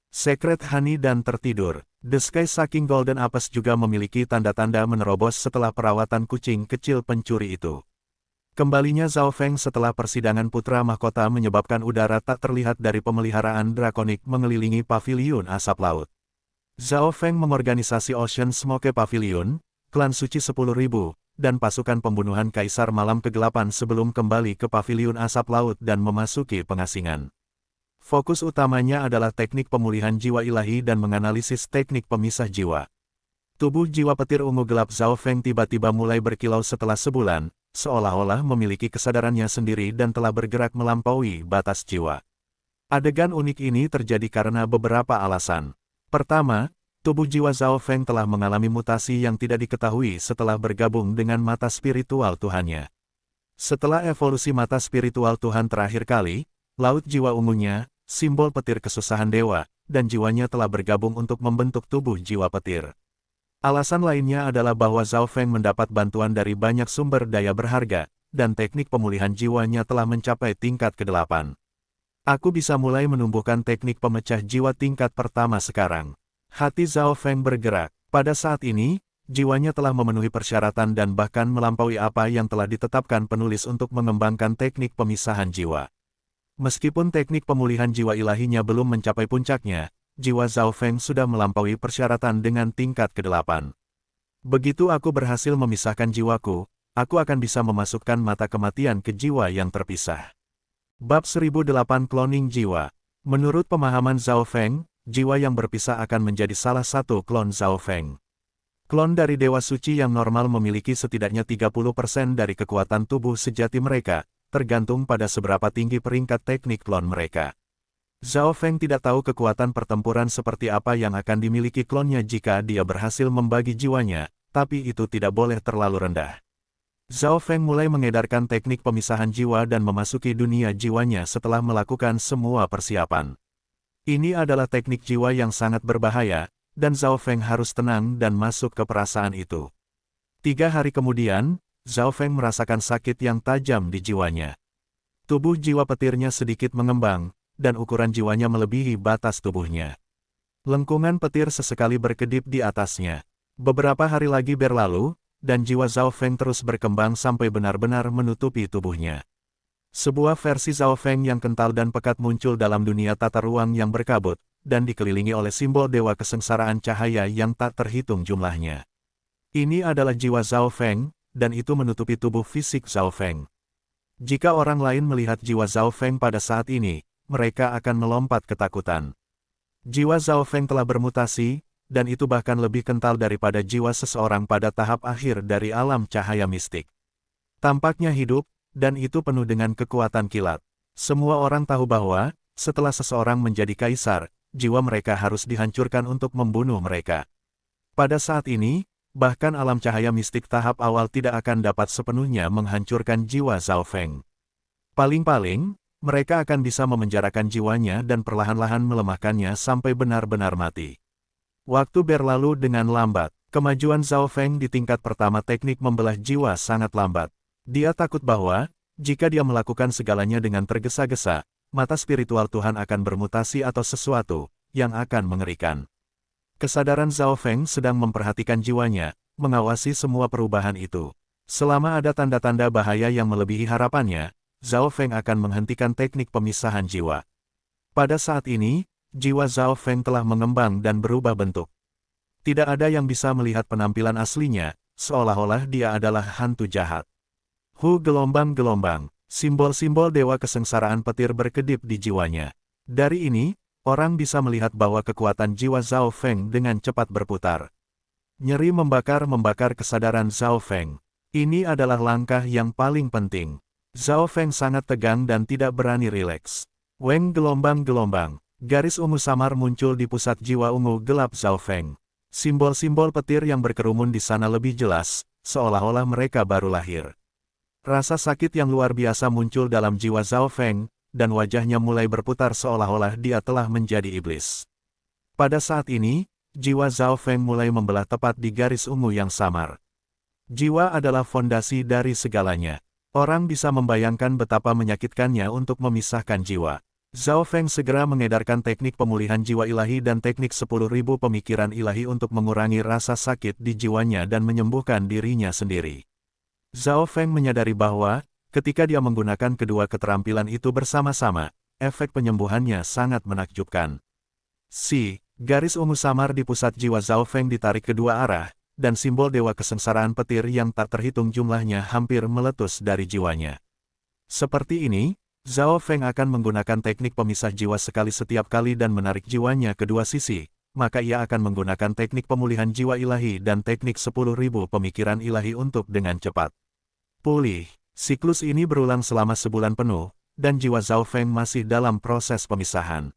Secret Honey dan tertidur. The Sky Sucking Golden Apes juga memiliki tanda-tanda menerobos setelah perawatan kucing kecil pencuri itu. Kembalinya Zhao Feng setelah persidangan putra mahkota menyebabkan udara tak terlihat dari pemeliharaan drakonik mengelilingi Pavilion Asap Laut. Zhao Feng mengorganisasi Ocean Smoke Pavilion, klan suci 10.000, dan pasukan pembunuhan Kaisar Malam Kegelapan sebelum kembali ke Pavilion Asap Laut dan memasuki pengasingan. Fokus utamanya adalah teknik pemulihan jiwa ilahi dan menganalisis teknik pemisah jiwa. Tubuh jiwa petir ungu gelap Zhao Feng tiba-tiba mulai berkilau setelah sebulan, seolah-olah memiliki kesadarannya sendiri dan telah bergerak melampaui batas jiwa. Adegan unik ini terjadi karena beberapa alasan. Pertama, tubuh jiwa Zhao Feng telah mengalami mutasi yang tidak diketahui setelah bergabung dengan mata spiritual Tuhannya. Setelah evolusi mata spiritual Tuhan terakhir kali, laut jiwa ungunya, simbol petir kesusahan dewa, dan jiwanya telah bergabung untuk membentuk tubuh jiwa petir. Alasan lainnya adalah bahwa Zhao Feng mendapat bantuan dari banyak sumber daya berharga, dan teknik pemulihan jiwanya telah mencapai tingkat ke-8. Aku bisa mulai menumbuhkan teknik pemecah jiwa tingkat pertama sekarang. Hati Zhao Feng bergerak. Pada saat ini, jiwanya telah memenuhi persyaratan dan bahkan melampaui apa yang telah ditetapkan penulis untuk mengembangkan teknik pemisahan jiwa. Meskipun teknik pemulihan jiwa ilahinya belum mencapai puncaknya, jiwa Zhao Feng sudah melampaui persyaratan dengan tingkat ke-8. Begitu aku berhasil memisahkan jiwaku, aku akan bisa memasukkan mata kematian ke jiwa yang terpisah. Bab 1008 Cloning Jiwa. Menurut pemahaman Zhao Feng, jiwa yang berpisah akan menjadi salah satu klon Zhao Feng. Klon dari Dewa Suci yang normal memiliki setidaknya 30% dari kekuatan tubuh sejati mereka, tergantung pada seberapa tinggi peringkat teknik klon mereka. Zhao Feng tidak tahu kekuatan pertempuran seperti apa yang akan dimiliki klonnya jika dia berhasil membagi jiwanya, tapi itu tidak boleh terlalu rendah. Zhao Feng mulai mengedarkan teknik pemisahan jiwa dan memasuki dunia jiwanya setelah melakukan semua persiapan. Ini adalah teknik jiwa yang sangat berbahaya, dan Zhao Feng harus tenang dan masuk ke perasaan itu. 3 hari kemudian, Zhao Feng merasakan sakit yang tajam di jiwanya. Tubuh jiwa petirnya sedikit mengembang, dan ukuran jiwanya melebihi batas tubuhnya. Lengkungan petir sesekali berkedip di atasnya. Beberapa hari lagi berlalu, dan jiwa Zhao Feng terus berkembang sampai benar-benar menutupi tubuhnya. Sebuah versi Zhao Feng yang kental dan pekat muncul dalam dunia tata ruang yang berkabut, dan dikelilingi oleh simbol dewa kesengsaraan cahaya yang tak terhitung jumlahnya. Ini adalah jiwa Zhao Feng, dan itu menutupi tubuh fisik Zhao Feng. Jika orang lain melihat jiwa Zhao Feng pada saat ini, mereka akan melompat ketakutan. Jiwa Zhao Feng telah bermutasi, dan itu bahkan lebih kental daripada jiwa seseorang pada tahap akhir dari alam cahaya mistik. Tampaknya hidup, dan itu penuh dengan kekuatan kilat. Semua orang tahu bahwa, setelah seseorang menjadi kaisar, jiwa mereka harus dihancurkan untuk membunuh mereka. Pada saat ini, bahkan alam cahaya mistik tahap awal tidak akan dapat sepenuhnya menghancurkan jiwa Zhao Feng. Paling-paling, mereka akan bisa memenjarakan jiwanya dan perlahan-lahan melemahkannya sampai benar-benar mati. Waktu berlalu dengan lambat. Kemajuan Zhao Feng di tingkat pertama teknik membelah jiwa sangat lambat. Dia takut bahwa, jika dia melakukan segalanya dengan tergesa-gesa, mata spiritual Tuhan akan bermutasi atau sesuatu yang akan mengerikan. Kesadaran Zhao Feng sedang memperhatikan jiwanya, mengawasi semua perubahan itu. Selama ada tanda-tanda bahaya yang melebihi harapannya, Zhao Feng akan menghentikan teknik pemisahan jiwa. Pada saat ini, jiwa Zhao Feng telah mengembang dan berubah bentuk. Tidak ada yang bisa melihat penampilan aslinya, seolah-olah dia adalah hantu jahat. Gelombang-gelombang, simbol-simbol dewa kesengsaraan petir berkedip di jiwanya. Dari ini, orang bisa melihat bahwa kekuatan jiwa Zhao Feng dengan cepat berputar. Nyeri membakar kesadaran Zhao Feng. Ini adalah langkah yang paling penting. Zhao Feng sangat tegang dan tidak berani rileks. Weng gelombang-gelombang. Garis ungu samar muncul di pusat jiwa ungu gelap Zhao Feng. Simbol-simbol petir yang berkerumun di sana lebih jelas, seolah-olah mereka baru lahir. Rasa sakit yang luar biasa muncul dalam jiwa Zhao Feng, dan wajahnya mulai berputar seolah-olah dia telah menjadi iblis. Pada saat ini, jiwa Zhao Feng mulai membelah tepat di garis ungu yang samar. Jiwa adalah fondasi dari segalanya. Orang bisa membayangkan betapa menyakitkannya untuk memisahkan jiwa. Zhao Feng segera mengedarkan teknik pemulihan jiwa ilahi dan teknik 10.000 pemikiran ilahi untuk mengurangi rasa sakit di jiwanya dan menyembuhkan dirinya sendiri. Zhao Feng menyadari bahwa, ketika dia menggunakan kedua keterampilan itu bersama-sama, efek penyembuhannya sangat menakjubkan. Garis ungu samar di pusat jiwa Zhao Feng ditarik kedua arah, dan simbol dewa kesengsaraan petir yang tak terhitung jumlahnya hampir meletus dari jiwanya. Seperti ini, Zhao Feng akan menggunakan teknik pemisah jiwa sekali setiap kali dan menarik jiwanya ke dua sisi, maka ia akan menggunakan teknik pemulihan jiwa ilahi dan teknik 10.000 pemikiran ilahi untuk dengan cepat pulih. Siklus ini berulang selama sebulan penuh, dan jiwa Zhao Feng masih dalam proses pemisahan.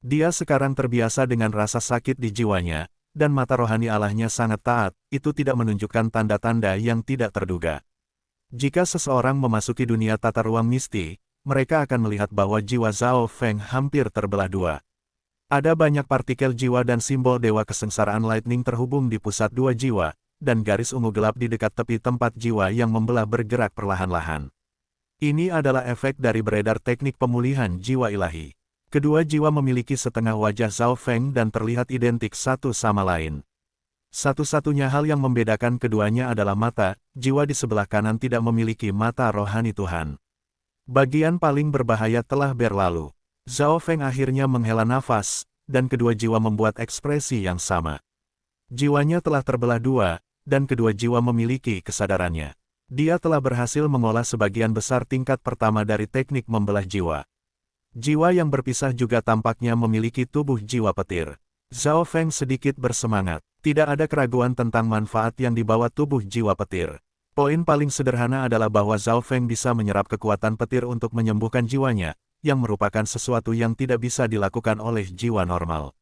Dia sekarang terbiasa dengan rasa sakit di jiwanya, dan mata rohani Allahnya sangat taat, itu tidak menunjukkan tanda-tanda yang tidak terduga. Jika seseorang memasuki dunia tata ruang misti, mereka akan melihat bahwa jiwa Zhao Feng hampir terbelah dua. Ada banyak partikel jiwa dan simbol dewa kesengsaraan lightning terhubung di pusat dua jiwa, dan garis ungu gelap di dekat tepi tempat jiwa yang membelah bergerak perlahan-lahan. Ini adalah efek dari beredar teknik pemulihan jiwa ilahi. Kedua jiwa memiliki setengah wajah Zhao Feng dan terlihat identik satu sama lain. Satu-satunya hal yang membedakan keduanya adalah mata, jiwa di sebelah kanan tidak memiliki mata rohani Tuhan. Bagian paling berbahaya telah berlalu. Zhao Feng akhirnya menghela nafas, dan kedua jiwa membuat ekspresi yang sama. Jiwanya telah terbelah dua, dan kedua jiwa memiliki kesadarannya. Dia telah berhasil mengolah sebagian besar tingkat pertama dari teknik membelah jiwa. Jiwa yang berpisah juga tampaknya memiliki tubuh jiwa petir. Zhao Feng sedikit bersemangat. Tidak ada keraguan tentang manfaat yang dibawa tubuh jiwa petir. Poin paling sederhana adalah bahwa Zhao Feng bisa menyerap kekuatan petir untuk menyembuhkan jiwanya, yang merupakan sesuatu yang tidak bisa dilakukan oleh jiwa normal.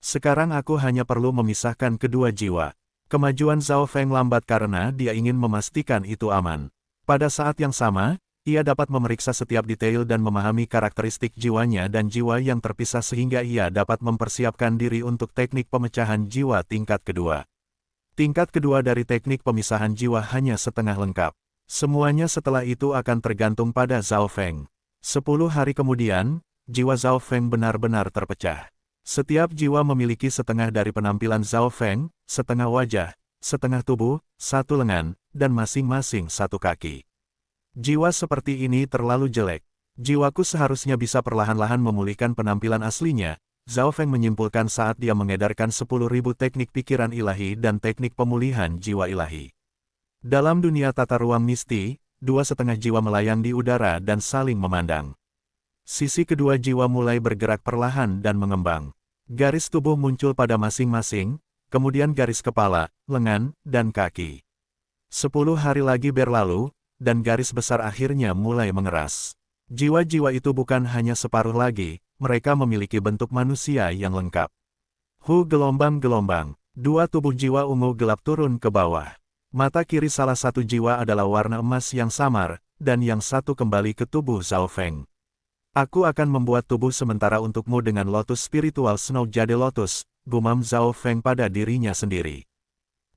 Sekarang aku hanya perlu memisahkan kedua jiwa. Kemajuan Zhao Feng lambat karena dia ingin memastikan itu aman. Pada saat yang sama, ia dapat memeriksa setiap detail dan memahami karakteristik jiwanya dan jiwa yang terpisah sehingga ia dapat mempersiapkan diri untuk teknik pemecahan jiwa tingkat kedua. Tingkat kedua dari teknik pemisahan jiwa hanya setengah lengkap. Semuanya setelah itu akan tergantung pada Zhao Feng. 10 hari kemudian, jiwa Zhao Feng benar-benar terpecah. Setiap jiwa memiliki setengah dari penampilan Zhao Feng, setengah wajah, setengah tubuh, satu lengan, dan masing-masing satu kaki. Jiwa seperti ini terlalu jelek. Jiwaku seharusnya bisa perlahan-lahan memulihkan penampilan aslinya, Zhao Feng menyimpulkan saat dia mengedarkan 10.000 teknik pikiran ilahi dan teknik pemulihan jiwa ilahi. Dalam dunia tata ruang misti, dua setengah jiwa melayang di udara dan saling memandang. Sisi kedua jiwa mulai bergerak perlahan dan mengembang. Garis tubuh muncul pada masing-masing, kemudian garis kepala, lengan, dan kaki. 10 hari lagi berlalu, dan garis besar akhirnya mulai mengeras. Jiwa-jiwa itu bukan hanya separuh lagi, mereka memiliki bentuk manusia yang lengkap. Gelombang-gelombang, dua tubuh jiwa ungu gelap turun ke bawah. Mata kiri salah satu jiwa adalah warna emas yang samar, dan yang satu kembali ke tubuh Zhao Feng. Aku akan membuat tubuh sementara untukmu dengan lotus spiritual Snow Jade Lotus, gumam Zhao Feng pada dirinya sendiri.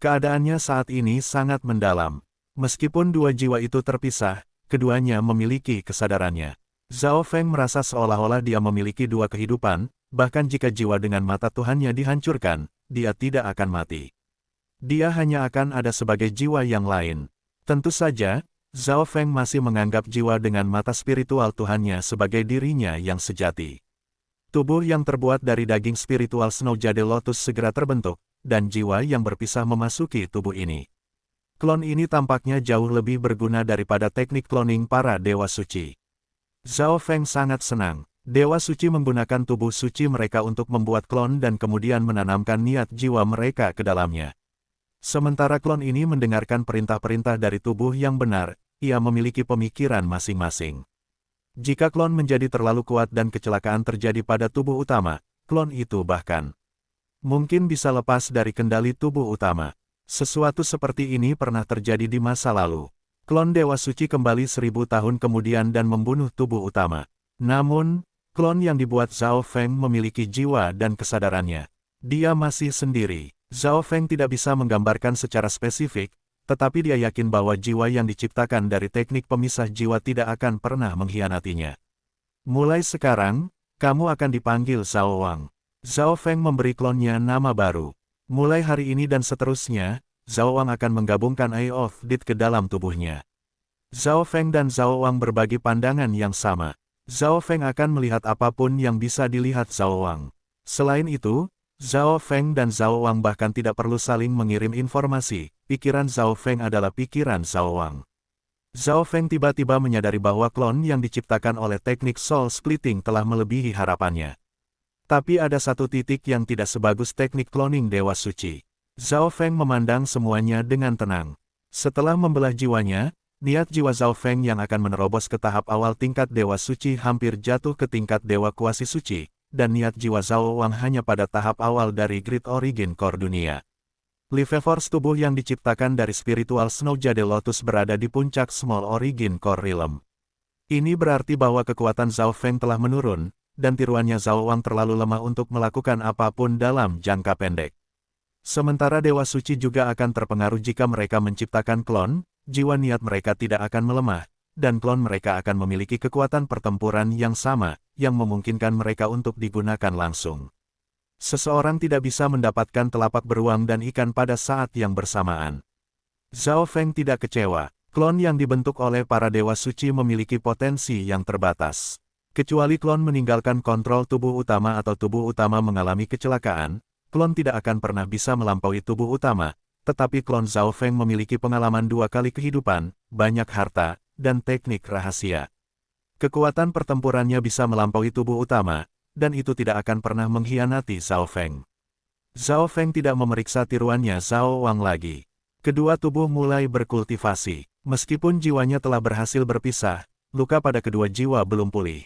Keadaannya saat ini sangat mendalam. Meskipun dua jiwa itu terpisah, keduanya memiliki kesadarannya. Zhao Feng merasa seolah-olah dia memiliki dua kehidupan, bahkan jika jiwa dengan mata Tuhannya dihancurkan, dia tidak akan mati. Dia hanya akan ada sebagai jiwa yang lain. Tentu saja, Zhao Feng masih menganggap jiwa dengan mata spiritual Tuhannya sebagai dirinya yang sejati. Tubuh yang terbuat dari daging spiritual Snow Jade Lotus segera terbentuk, dan jiwa yang berpisah memasuki tubuh ini. Klon ini tampaknya jauh lebih berguna daripada teknik cloning para dewa suci. Zhao Feng sangat senang. Dewa suci menggunakan tubuh suci mereka untuk membuat klon dan kemudian menanamkan niat jiwa mereka ke dalamnya. Sementara klon ini mendengarkan perintah-perintah dari tubuh yang benar, ia memiliki pemikiran masing-masing. Jika klon menjadi terlalu kuat dan kecelakaan terjadi pada tubuh utama, klon itu bahkan mungkin bisa lepas dari kendali tubuh utama. Sesuatu seperti ini pernah terjadi di masa lalu. Klon Dewa Suci kembali 1000 tahun kemudian dan membunuh tubuh utama. Namun, klon yang dibuat Zhao Feng memiliki jiwa dan kesadarannya. Dia masih sendiri. Zhao Feng tidak bisa menggambarkan secara spesifik, tetapi dia yakin bahwa jiwa yang diciptakan dari teknik pemisah jiwa tidak akan pernah mengkhianatinya. Mulai sekarang, kamu akan dipanggil Zhao Wang. Zhao Feng memberi klonnya nama baru. Mulai hari ini dan seterusnya, Zhao Wang akan menggabungkan Eye of Death ke dalam tubuhnya. Zhao Feng dan Zhao Wang berbagi pandangan yang sama. Zhao Feng akan melihat apapun yang bisa dilihat Zhao Wang. Selain itu, Zhao Feng dan Zhao Wang bahkan tidak perlu saling mengirim informasi. Pikiran Zhao Feng adalah pikiran Zhao Wang. Zhao Feng tiba-tiba menyadari bahwa klon yang diciptakan oleh teknik soul splitting telah melebihi harapannya. Tapi ada satu titik yang tidak sebagus teknik cloning Dewa Suci. Zhao Feng memandang semuanya dengan tenang. Setelah membelah jiwanya, niat jiwa Zhao Feng yang akan menerobos ke tahap awal tingkat Dewa Suci hampir jatuh ke tingkat Dewa Kuasi Suci, dan niat jiwa Zhao Wang hanya pada tahap awal dari Great Origin Core dunia. Life Force tubuh yang diciptakan dari spiritual Snow Jade Lotus berada di puncak Small Origin Core Realm. Ini berarti bahwa kekuatan Zhao Feng telah menurun, dan tiruannya Zhao Wang terlalu lemah untuk melakukan apapun dalam jangka pendek. Sementara Dewa Suci juga akan terpengaruh jika mereka menciptakan klon, jiwa niat mereka tidak akan melemah, dan klon mereka akan memiliki kekuatan pertempuran yang sama, yang memungkinkan mereka untuk digunakan langsung. Seseorang tidak bisa mendapatkan telapak beruang dan ikan pada saat yang bersamaan. Zhao Feng tidak kecewa, klon yang dibentuk oleh para Dewa Suci memiliki potensi yang terbatas. Kecuali klon meninggalkan kontrol tubuh utama atau tubuh utama mengalami kecelakaan, klon tidak akan pernah bisa melampaui tubuh utama, tetapi klon Zhao Feng memiliki pengalaman 2 kali kehidupan, banyak harta, dan teknik rahasia. Kekuatan pertempurannya bisa melampaui tubuh utama, dan itu tidak akan pernah mengkhianati Zhao Feng. Zhao Feng tidak memeriksa tiruannya Zhao Wang lagi. Kedua tubuh mulai berkultivasi. Meskipun jiwanya telah berhasil berpisah, luka pada kedua jiwa belum pulih.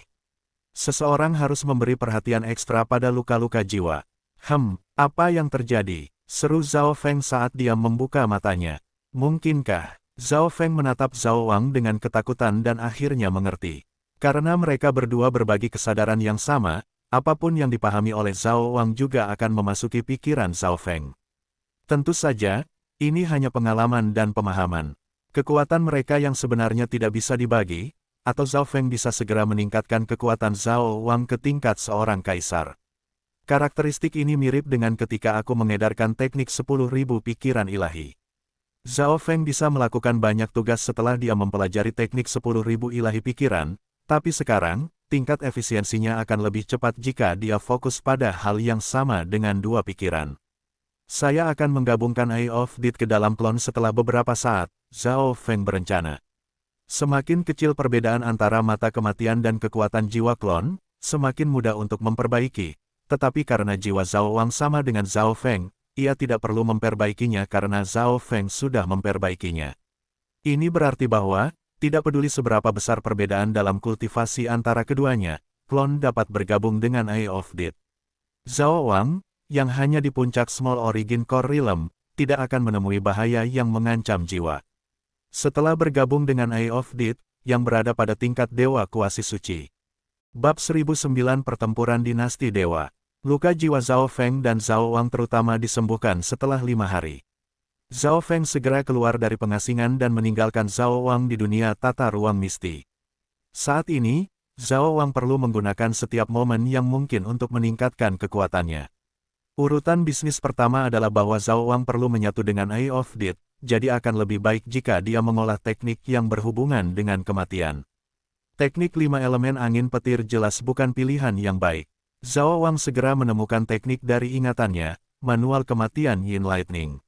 Seseorang harus memberi perhatian ekstra pada luka-luka jiwa. Apa yang terjadi? Seru Zhao Feng saat dia membuka matanya. Mungkinkah? Zhao Feng menatap Zhao Wang dengan ketakutan dan akhirnya mengerti. Karena mereka berdua berbagi kesadaran yang sama, apapun yang dipahami oleh Zhao Wang juga akan memasuki pikiran Zhao Feng. Tentu saja, ini hanya pengalaman dan pemahaman. Kekuatan mereka yang sebenarnya tidak bisa dibagi, atau Zhao Feng bisa segera meningkatkan kekuatan Zhao Wang ke tingkat seorang kaisar. Karakteristik ini mirip dengan ketika aku mengedarkan teknik 10.000 pikiran ilahi. Zhao Feng bisa melakukan banyak tugas setelah dia mempelajari teknik 10.000 ilahi pikiran, tapi sekarang, tingkat efisiensinya akan lebih cepat jika dia fokus pada hal yang sama dengan 2 pikiran. Saya akan menggabungkan Eye of Death ke dalam klon setelah beberapa saat, Zhao Feng berencana. Semakin kecil perbedaan antara mata kematian dan kekuatan jiwa klon, semakin mudah untuk memperbaiki, tetapi karena jiwa Zhao Wang sama dengan Zhao Feng, ia tidak perlu memperbaikinya karena Zhao Feng sudah memperbaikinya. Ini berarti bahwa, tidak peduli seberapa besar perbedaan dalam kultivasi antara keduanya, klon dapat bergabung dengan Eye of Death. Zhao Wang, yang hanya di puncak Small Origin Core Realm, tidak akan menemui bahaya yang mengancam jiwa. Setelah bergabung dengan Eye of Death, yang berada pada tingkat Dewa Kuasi Suci. Bab 1009 Pertempuran Dinasti Dewa. Luka jiwa Zhao Feng dan Zhao Wang terutama disembuhkan setelah 5 hari. Zhao Feng segera keluar dari pengasingan dan meninggalkan Zhao Wang di dunia tata ruang misti. Saat ini, Zhao Wang perlu menggunakan setiap momen yang mungkin untuk meningkatkan kekuatannya. Urutan bisnis pertama adalah bahwa Zhao Wang perlu menyatu dengan Eye of Death, jadi akan lebih baik jika dia mengolah teknik yang berhubungan dengan kematian. Teknik 5 elemen angin petir jelas bukan pilihan yang baik. Zhao Wang segera menemukan teknik dari ingatannya, manual kematian Yin Lightning.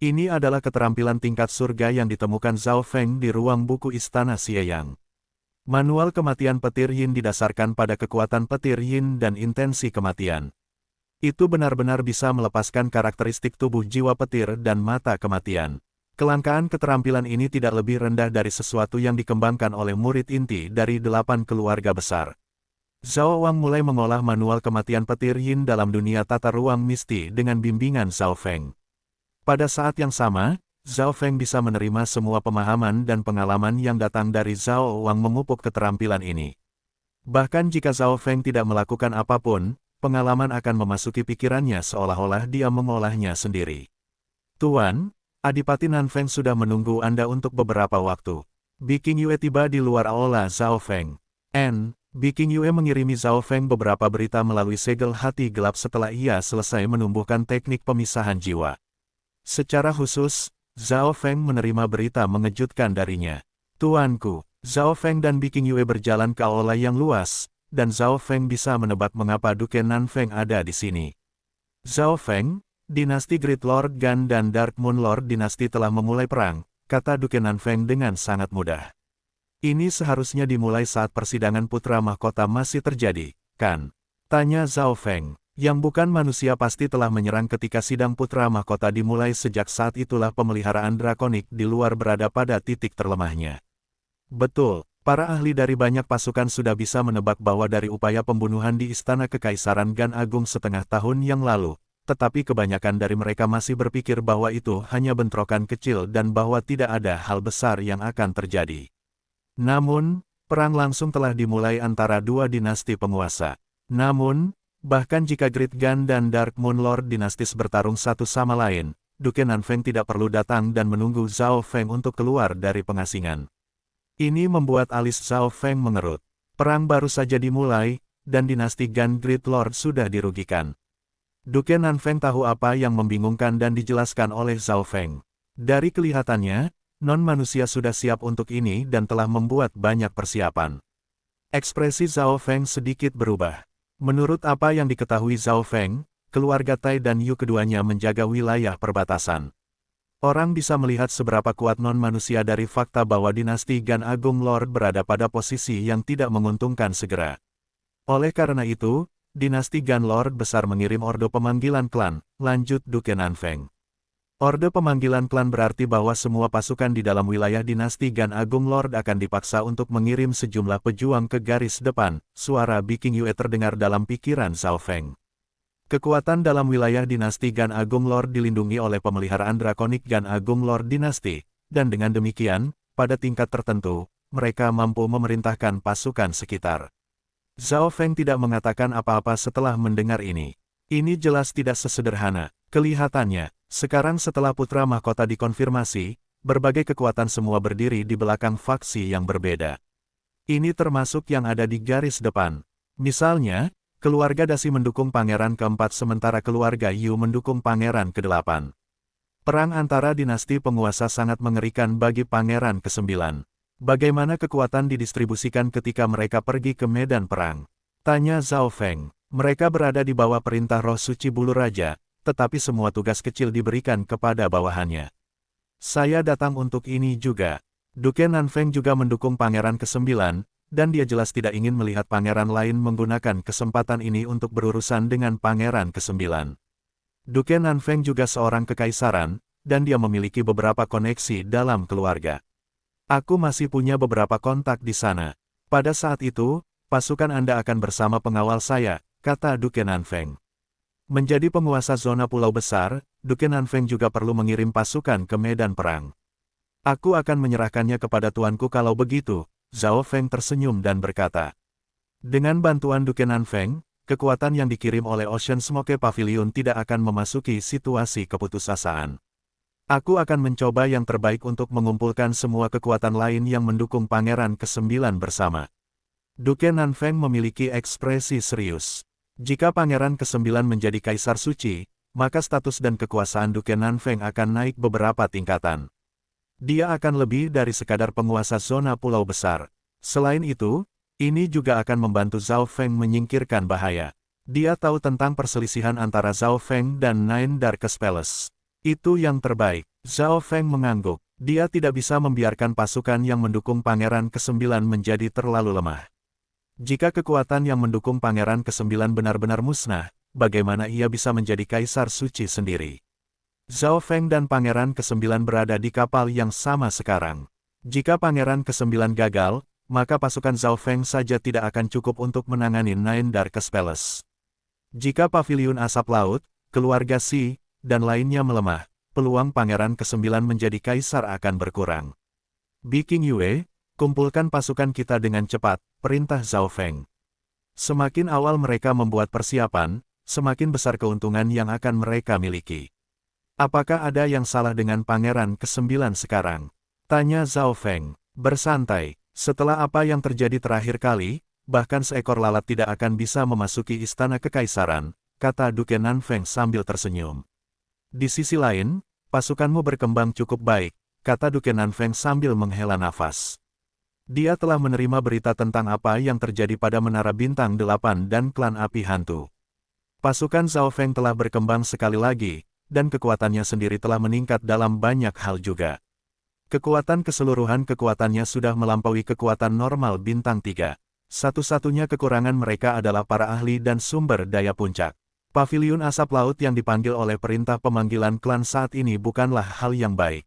Ini adalah keterampilan tingkat surga yang ditemukan Zhao Feng di ruang buku Istana Xieyang. Manual kematian petir Yin didasarkan pada kekuatan petir Yin dan intensi kematian. Itu benar-benar bisa melepaskan karakteristik tubuh jiwa petir dan mata kematian. Kelangkaan keterampilan ini tidak lebih rendah dari sesuatu yang dikembangkan oleh murid inti dari 8 keluarga besar. Zhao Wang mulai mengolah manual kematian petir Yin dalam dunia tata ruang misti dengan bimbingan Zhao Feng. Pada saat yang sama, Zhao Feng bisa menerima semua pemahaman dan pengalaman yang datang dari Zhao Wang memupuk keterampilan ini. Bahkan jika Zhao Feng tidak melakukan apapun, pengalaman akan memasuki pikirannya seolah-olah dia mengolahnya sendiri. Tuan, Adipati Nanfeng sudah menunggu Anda untuk beberapa waktu. Bi Qingyue tiba di luar aula Zhao Feng. Bi Qingyue mengirimi Zhao Feng beberapa berita melalui segel hati gelap setelah ia selesai menumbuhkan teknik pemisahan jiwa. Secara khusus, Zhao Feng menerima berita mengejutkan darinya. Tuanku, Zhao Feng dan Bi Qingyue berjalan ke aula yang luas, dan Zhao Feng bisa menebak mengapa Duke Nanfeng ada di sini. Zhao Feng, Dinasti Great Lord Gan dan Dark Moon Lord Dinasti telah memulai perang, kata Duke Nanfeng dengan sangat mudah. Ini seharusnya dimulai saat persidangan putra mahkota masih terjadi, kan? Tanya Zhao Feng. Yang bukan manusia pasti telah menyerang ketika sidang putra mahkota dimulai. Sejak saat itulah pemeliharaan drakonik di luar berada pada titik terlemahnya. Betul, para ahli dari banyak pasukan sudah bisa menebak bahwa dari upaya pembunuhan di Istana Kekaisaran Gan Agung setengah tahun yang lalu, tetapi kebanyakan dari mereka masih berpikir bahwa itu hanya bentrokan kecil dan bahwa tidak ada hal besar yang akan terjadi. Namun, perang langsung telah dimulai antara dua dinasti penguasa. Namun, bahkan jika Great Gan dan Dark Moon Lord dinastis bertarung satu sama lain, Duke Nanfeng tidak perlu datang dan menunggu Zhao Feng untuk keluar dari pengasingan. Ini membuat alis Zhao Feng mengerut. Perang baru saja dimulai, dan dinasti Gan Great Lord sudah dirugikan. Duke Nanfeng tahu apa yang membingungkan dan dijelaskan oleh Zhao Feng. Dari kelihatannya, non-manusia sudah siap untuk ini dan telah membuat banyak persiapan. Ekspresi Zhao Feng sedikit berubah. Menurut apa yang diketahui Zhao Feng, keluarga Tai dan Yu keduanya menjaga wilayah perbatasan. Orang bisa melihat seberapa kuat non-manusia dari fakta bahwa dinasti Gan Agung Lord berada pada posisi yang tidak menguntungkan segera. Oleh karena itu, dinasti Gan Lord besar mengirim orde pemanggilan klan, lanjut Duke Nanfeng. Orde pemanggilan klan berarti bahwa semua pasukan di dalam wilayah dinasti Gan Agung Lord akan dipaksa untuk mengirim sejumlah pejuang ke garis depan. Suara Biking Yue terdengar dalam pikiran Zhao Feng. Kekuatan dalam wilayah dinasti Gan Agung Lord dilindungi oleh pemeliharaan drakonik Gan Agung Lord dinasti, dan dengan demikian, pada tingkat tertentu, mereka mampu memerintahkan pasukan sekitar. Zhao Feng tidak mengatakan apa-apa setelah mendengar ini. Ini jelas tidak sesederhana. Kelihatannya, sekarang setelah putra mahkota dikonfirmasi, berbagai kekuatan semua berdiri di belakang faksi yang berbeda. Ini termasuk yang ada di garis depan. Misalnya, keluarga Dasi mendukung pangeran keempat sementara keluarga Yu mendukung pangeran kedelapan. Perang antara dinasti penguasa sangat mengerikan bagi pangeran kesembilan. Bagaimana kekuatan didistribusikan ketika mereka pergi ke medan perang? Tanya Zhao Feng. Mereka berada di bawah perintah roh suci bulu raja, tetapi semua tugas kecil diberikan kepada bawahannya. Saya datang untuk ini juga. Duke Nanfeng juga mendukung pangeran ke-9, dan dia jelas tidak ingin melihat pangeran lain menggunakan kesempatan ini untuk berurusan dengan pangeran ke-9. Duke Nanfeng juga seorang kekaisaran, dan dia memiliki beberapa koneksi dalam keluarga. Aku masih punya beberapa kontak di sana. Pada saat itu, pasukan Anda akan bersama pengawal saya, kata Duke Nanfeng. Menjadi penguasa zona pulau besar, Duke Nanfeng juga perlu mengirim pasukan ke medan perang. Aku akan menyerahkannya kepada tuanku kalau begitu, Zhao Feng tersenyum dan berkata. Dengan bantuan Duke Nanfeng, kekuatan yang dikirim oleh Ocean Smoke Pavilion tidak akan memasuki situasi keputusasaan. Aku akan mencoba yang terbaik untuk mengumpulkan semua kekuatan lain yang mendukung pangeran ke-9 bersama. Duke Nanfeng memiliki ekspresi serius. Jika pangeran ke-9 menjadi kaisar suci, maka status dan kekuasaan Duke Nanfeng akan naik beberapa tingkatan. Dia akan lebih dari sekadar penguasa zona pulau besar. Selain itu, ini juga akan membantu Zhao Feng menyingkirkan bahaya. Dia tahu tentang perselisihan antara Zhao Feng dan Nine Darkest Palace. Itu yang terbaik. Zhao Feng mengangguk. Dia tidak bisa membiarkan pasukan yang mendukung pangeran ke-9 menjadi terlalu lemah. Jika kekuatan yang mendukung pangeran ke-9 benar-benar musnah, bagaimana ia bisa menjadi kaisar suci sendiri? Zhao Feng dan pangeran ke-9 berada di kapal yang sama sekarang. Jika pangeran ke-9 gagal, maka pasukan Zhao Feng saja tidak akan cukup untuk menangani Nine Darkest Palace. Jika paviliun asap laut, keluarga Xi, dan lainnya melemah, peluang pangeran ke-9 menjadi kaisar akan berkurang. Biking Yue, kumpulkan pasukan kita dengan cepat, perintah Zhao Feng. Semakin awal mereka membuat persiapan, semakin besar keuntungan yang akan mereka miliki. Apakah ada yang salah dengan pangeran ke-9 sekarang? Tanya Zhao Feng. Bersantai, setelah apa yang terjadi terakhir kali, bahkan seekor lalat tidak akan bisa memasuki istana kekaisaran, kata Duke Nanfeng sambil tersenyum. Di sisi lain, pasukanmu berkembang cukup baik, kata Duke Nanfeng sambil menghela nafas. Dia telah menerima berita tentang apa yang terjadi pada Menara Bintang 8 dan klan Api Hantu. Pasukan Zhao Feng telah berkembang sekali lagi, dan kekuatannya sendiri telah meningkat dalam banyak hal juga. Kekuatan keseluruhan kekuatannya sudah melampaui kekuatan normal bintang 3. Satu-satunya kekurangan mereka adalah para ahli dan sumber daya puncak. Paviliun asap laut yang dipanggil oleh perintah pemanggilan klan saat ini bukanlah hal yang baik.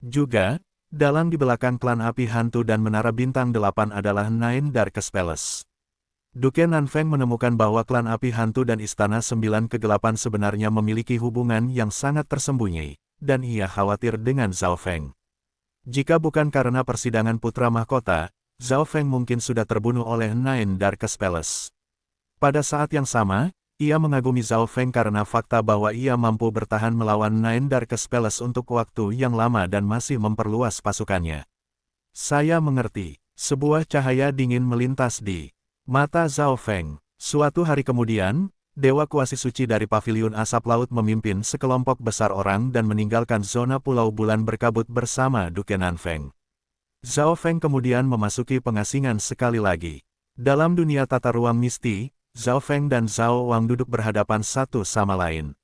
Juga, dalang di belakang klan api hantu dan menara bintang 8 adalah Nine Darkest Palace. Duke Nanfeng menemukan bahwa klan api hantu dan istana 9 kegelapan sebenarnya memiliki hubungan yang sangat tersembunyi, dan ia khawatir dengan Zhao Feng. Jika bukan karena persidangan putra mahkota, Zhao Feng mungkin sudah terbunuh oleh Nine Darkest Palace. Pada saat yang sama, ia mengagumi Zhao Feng karena fakta bahwa ia mampu bertahan melawan Nine Darkest Palace untuk waktu yang lama dan masih memperluas pasukannya. Saya mengerti. Sebuah cahaya dingin melintas di mata Zhao Feng. Suatu hari kemudian, Dewa Kuasi Suci dari Paviliun Asap Laut memimpin sekelompok besar orang dan meninggalkan zona Pulau Bulan berkabut bersama Duke Nanfeng. Zhao Feng kemudian memasuki pengasingan sekali lagi. Dalam dunia tata ruang misti, Zhao Feng dan Zhao Wang duduk berhadapan satu sama lain.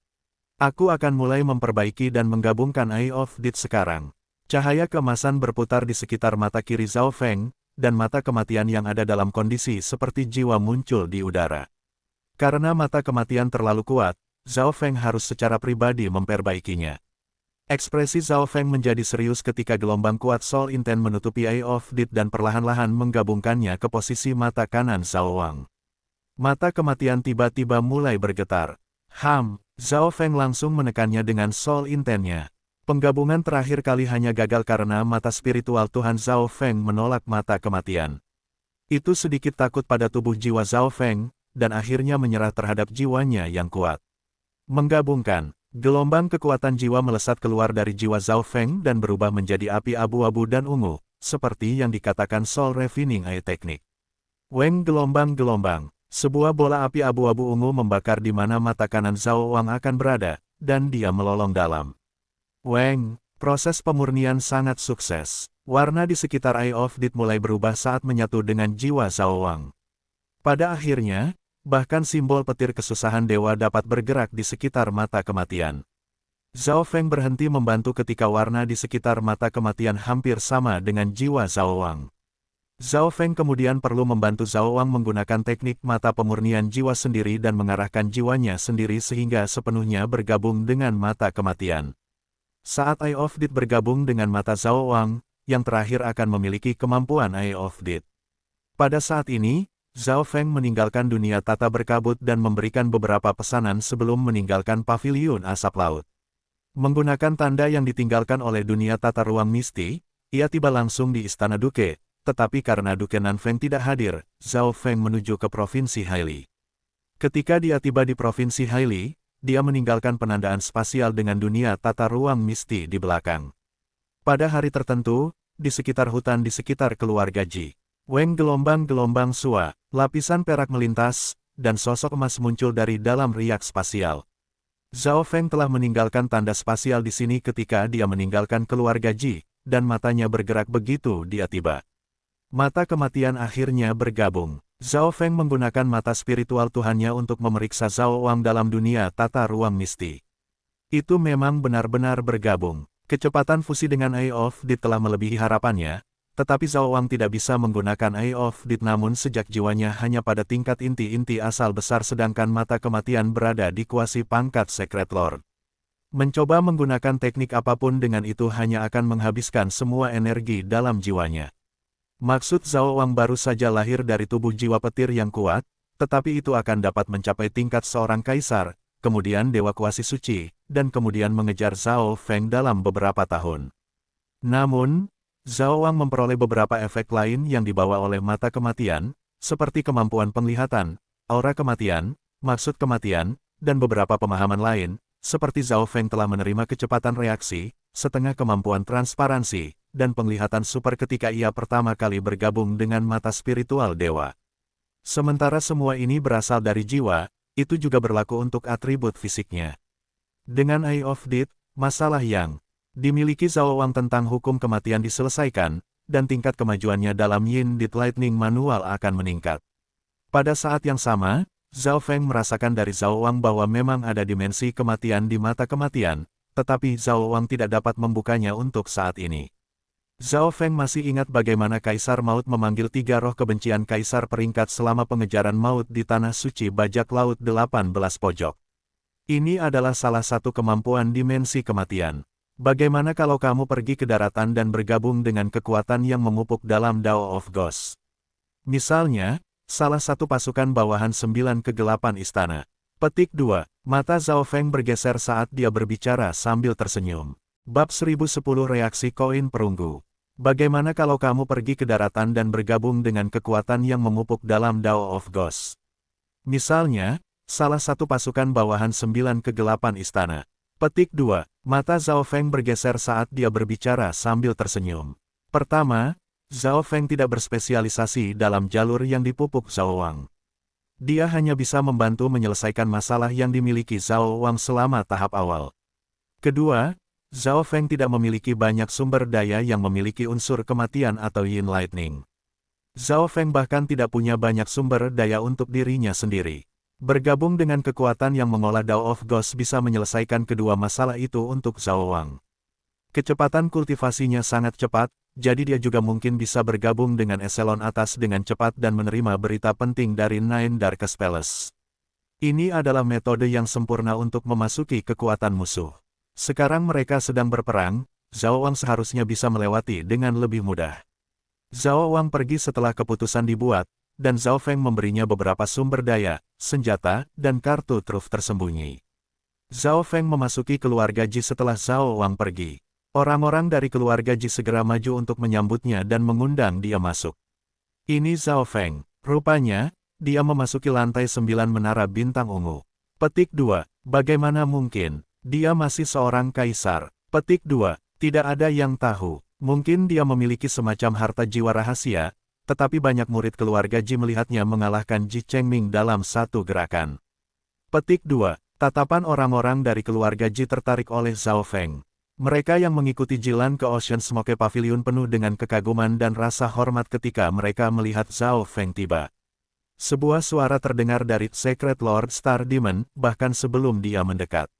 Aku akan mulai memperbaiki dan menggabungkan Eye of Death sekarang. Cahaya keemasan berputar di sekitar mata kiri Zhao Feng, dan mata kematian yang ada dalam kondisi seperti jiwa muncul di udara. Karena mata kematian terlalu kuat, Zhao Feng harus secara pribadi memperbaikinya. Ekspresi Zhao Feng menjadi serius ketika gelombang kuat Soul Intent menutupi Eye of Death dan perlahan-lahan menggabungkannya ke posisi mata kanan Zhao Wang. Mata kematian tiba-tiba mulai bergetar. Zhao Feng langsung menekannya dengan Soul Intent-nya. Penggabungan terakhir kali hanya gagal karena mata spiritual Tuhan Zhao Feng menolak mata kematian. Itu sedikit takut pada tubuh jiwa Zhao Feng, dan akhirnya menyerah terhadap jiwanya yang kuat. Menggabungkan, gelombang kekuatan jiwa melesat keluar dari jiwa Zhao Feng dan berubah menjadi api abu-abu dan ungu, seperti yang dikatakan Soul Refining Eye Technique. Weng gelombang-gelombang, sebuah bola api abu-abu ungu membakar di mana mata kanan Zhao Wang akan berada, dan dia melolong dalam. Weng, proses pemurnian sangat sukses. Warna di sekitar Eye of Death mulai berubah saat menyatu dengan jiwa Zhao Wang. Pada akhirnya, bahkan simbol petir kesusahan dewa dapat bergerak di sekitar mata kematian. Zhao Feng berhenti membantu ketika warna di sekitar mata kematian hampir sama dengan jiwa Zhao Wang. Zhao Feng kemudian perlu membantu Zhao Wang menggunakan teknik mata pemurnian jiwa sendiri dan mengarahkan jiwanya sendiri sehingga sepenuhnya bergabung dengan mata kematian. Saat Eye of Death bergabung dengan mata Zhao Wang, yang terakhir akan memiliki kemampuan Eye of Death. Pada saat ini, Zhao Feng meninggalkan dunia tata berkabut dan memberikan beberapa pesanan sebelum meninggalkan Paviliun Asap Laut. Menggunakan tanda yang ditinggalkan oleh dunia tata ruang misti, ia tiba langsung di Istana Duke, tetapi karena Duke Nanfeng tidak hadir, Zhao Feng menuju ke Provinsi Haili. Ketika dia tiba di Provinsi Haili, dia meninggalkan penandaan spasial dengan dunia tata ruang misti di belakang. Pada hari tertentu, di sekitar hutan di sekitar keluarga Ji, Weng gelombang-gelombang sua, lapisan perak melintas, dan sosok emas muncul dari dalam riak spasial. Zhao Feng telah meninggalkan tanda spasial di sini ketika dia meninggalkan keluarga Ji, dan matanya bergerak begitu dia tiba. Mata kematian akhirnya bergabung. Zhao Feng menggunakan mata spiritual Tuhannya untuk memeriksa Zhao Wang dalam dunia tata ruang misti. Itu memang benar-benar bergabung. Kecepatan fusi dengan Eye of Death telah melebihi harapannya, tetapi Zhao Wang tidak bisa menggunakan Eye of Death namun sejak jiwanya hanya pada tingkat inti-inti asal besar sedangkan mata kematian berada di kuasi pangkat Secret Lord. Mencoba menggunakan teknik apapun dengan itu hanya akan menghabiskan semua energi dalam jiwanya. Maksud Zhao Wang baru saja lahir dari tubuh jiwa petir yang kuat, tetapi itu akan dapat mencapai tingkat seorang kaisar, kemudian Dewa Kuasi Suci, dan kemudian mengejar Zhao Feng dalam beberapa tahun. Namun, Zhao Wang memperoleh beberapa efek lain yang dibawa oleh mata kematian, seperti kemampuan penglihatan, aura kematian, maksud kematian, dan beberapa pemahaman lain, seperti Zhao Feng telah menerima kecepatan reaksi, setengah kemampuan transparansi, dan penglihatan super ketika ia pertama kali bergabung dengan mata spiritual dewa. Sementara semua ini berasal dari jiwa, itu juga berlaku untuk atribut fisiknya. Dengan Eye of Death, masalah yang dimiliki Zhao Wang tentang hukum kematian diselesaikan, dan tingkat kemajuannya dalam Yin Death Lightning Manual akan meningkat. Pada saat yang sama, Zhao Feng merasakan dari Zhao Wang bahwa memang ada dimensi kematian di mata kematian, tetapi Zhao Wang tidak dapat membukanya untuk saat ini. Zhao Feng masih ingat bagaimana Kaisar Maut memanggil 3 roh kebencian Kaisar peringkat selama pengejaran maut di Tanah Suci Bajak Laut 18 Pojok. Ini adalah salah satu kemampuan dimensi kematian. Bagaimana kalau kamu pergi ke daratan dan bergabung dengan kekuatan yang memupuk dalam Dao of Ghosts? Misalnya, salah satu pasukan bawahan 9 kegelapan istana. Petik 2. Mata Zhao Feng bergeser saat dia berbicara sambil tersenyum. Bab 1010 Reaksi Koin Perunggu. Bagaimana kalau kamu pergi ke daratan dan bergabung dengan kekuatan yang memupuk dalam Dao of Ghosts? Misalnya, salah satu pasukan bawahan 9 kegelapan istana. Petik 2. Mata Zhao Feng bergeser saat dia berbicara sambil tersenyum. Pertama, Zhao Feng tidak berspesialisasi dalam jalur yang dipupuk Zhao Wang. Dia hanya bisa membantu menyelesaikan masalah yang dimiliki Zhao Wang selama tahap awal. Kedua, Zhao Feng tidak memiliki banyak sumber daya yang memiliki unsur kematian atau Yin Lightning. Zhao Feng bahkan tidak punya banyak sumber daya untuk dirinya sendiri. Bergabung dengan kekuatan yang mengolah Dao of Ghosts bisa menyelesaikan kedua masalah itu untuk Zhao Wang. Kecepatan kultivasinya sangat cepat, jadi dia juga mungkin bisa bergabung dengan eselon atas dengan cepat dan menerima berita penting dari Nine Darkest Palace. Ini adalah metode yang sempurna untuk memasuki kekuatan musuh. Sekarang mereka sedang berperang, Zhao Wang seharusnya bisa melewati dengan lebih mudah. Zhao Wang pergi setelah keputusan dibuat, dan Zhao Feng memberinya beberapa sumber daya, senjata, dan kartu truf tersembunyi. Zhao Feng memasuki keluarga Ji setelah Zhao Wang pergi. Orang-orang dari keluarga Ji segera maju untuk menyambutnya dan mengundang dia masuk. Ini Zhao Feng. Rupanya, dia memasuki lantai 9 menara bintang ungu. Petik 2. Bagaimana mungkin? Dia masih seorang kaisar. Petik 2. Tidak ada yang tahu. Mungkin dia memiliki semacam harta jiwa rahasia, tetapi banyak murid keluarga Ji melihatnya mengalahkan Ji Chengming dalam satu gerakan. Petik 2. Tatapan orang-orang dari keluarga Ji tertarik oleh Zhao Feng. Mereka yang mengikuti Jilan ke Ocean Smoke Pavilion penuh dengan kekaguman dan rasa hormat ketika mereka melihat Zhao Feng tiba. Sebuah suara terdengar dari Secret Lord Star Demon, bahkan sebelum dia mendekat.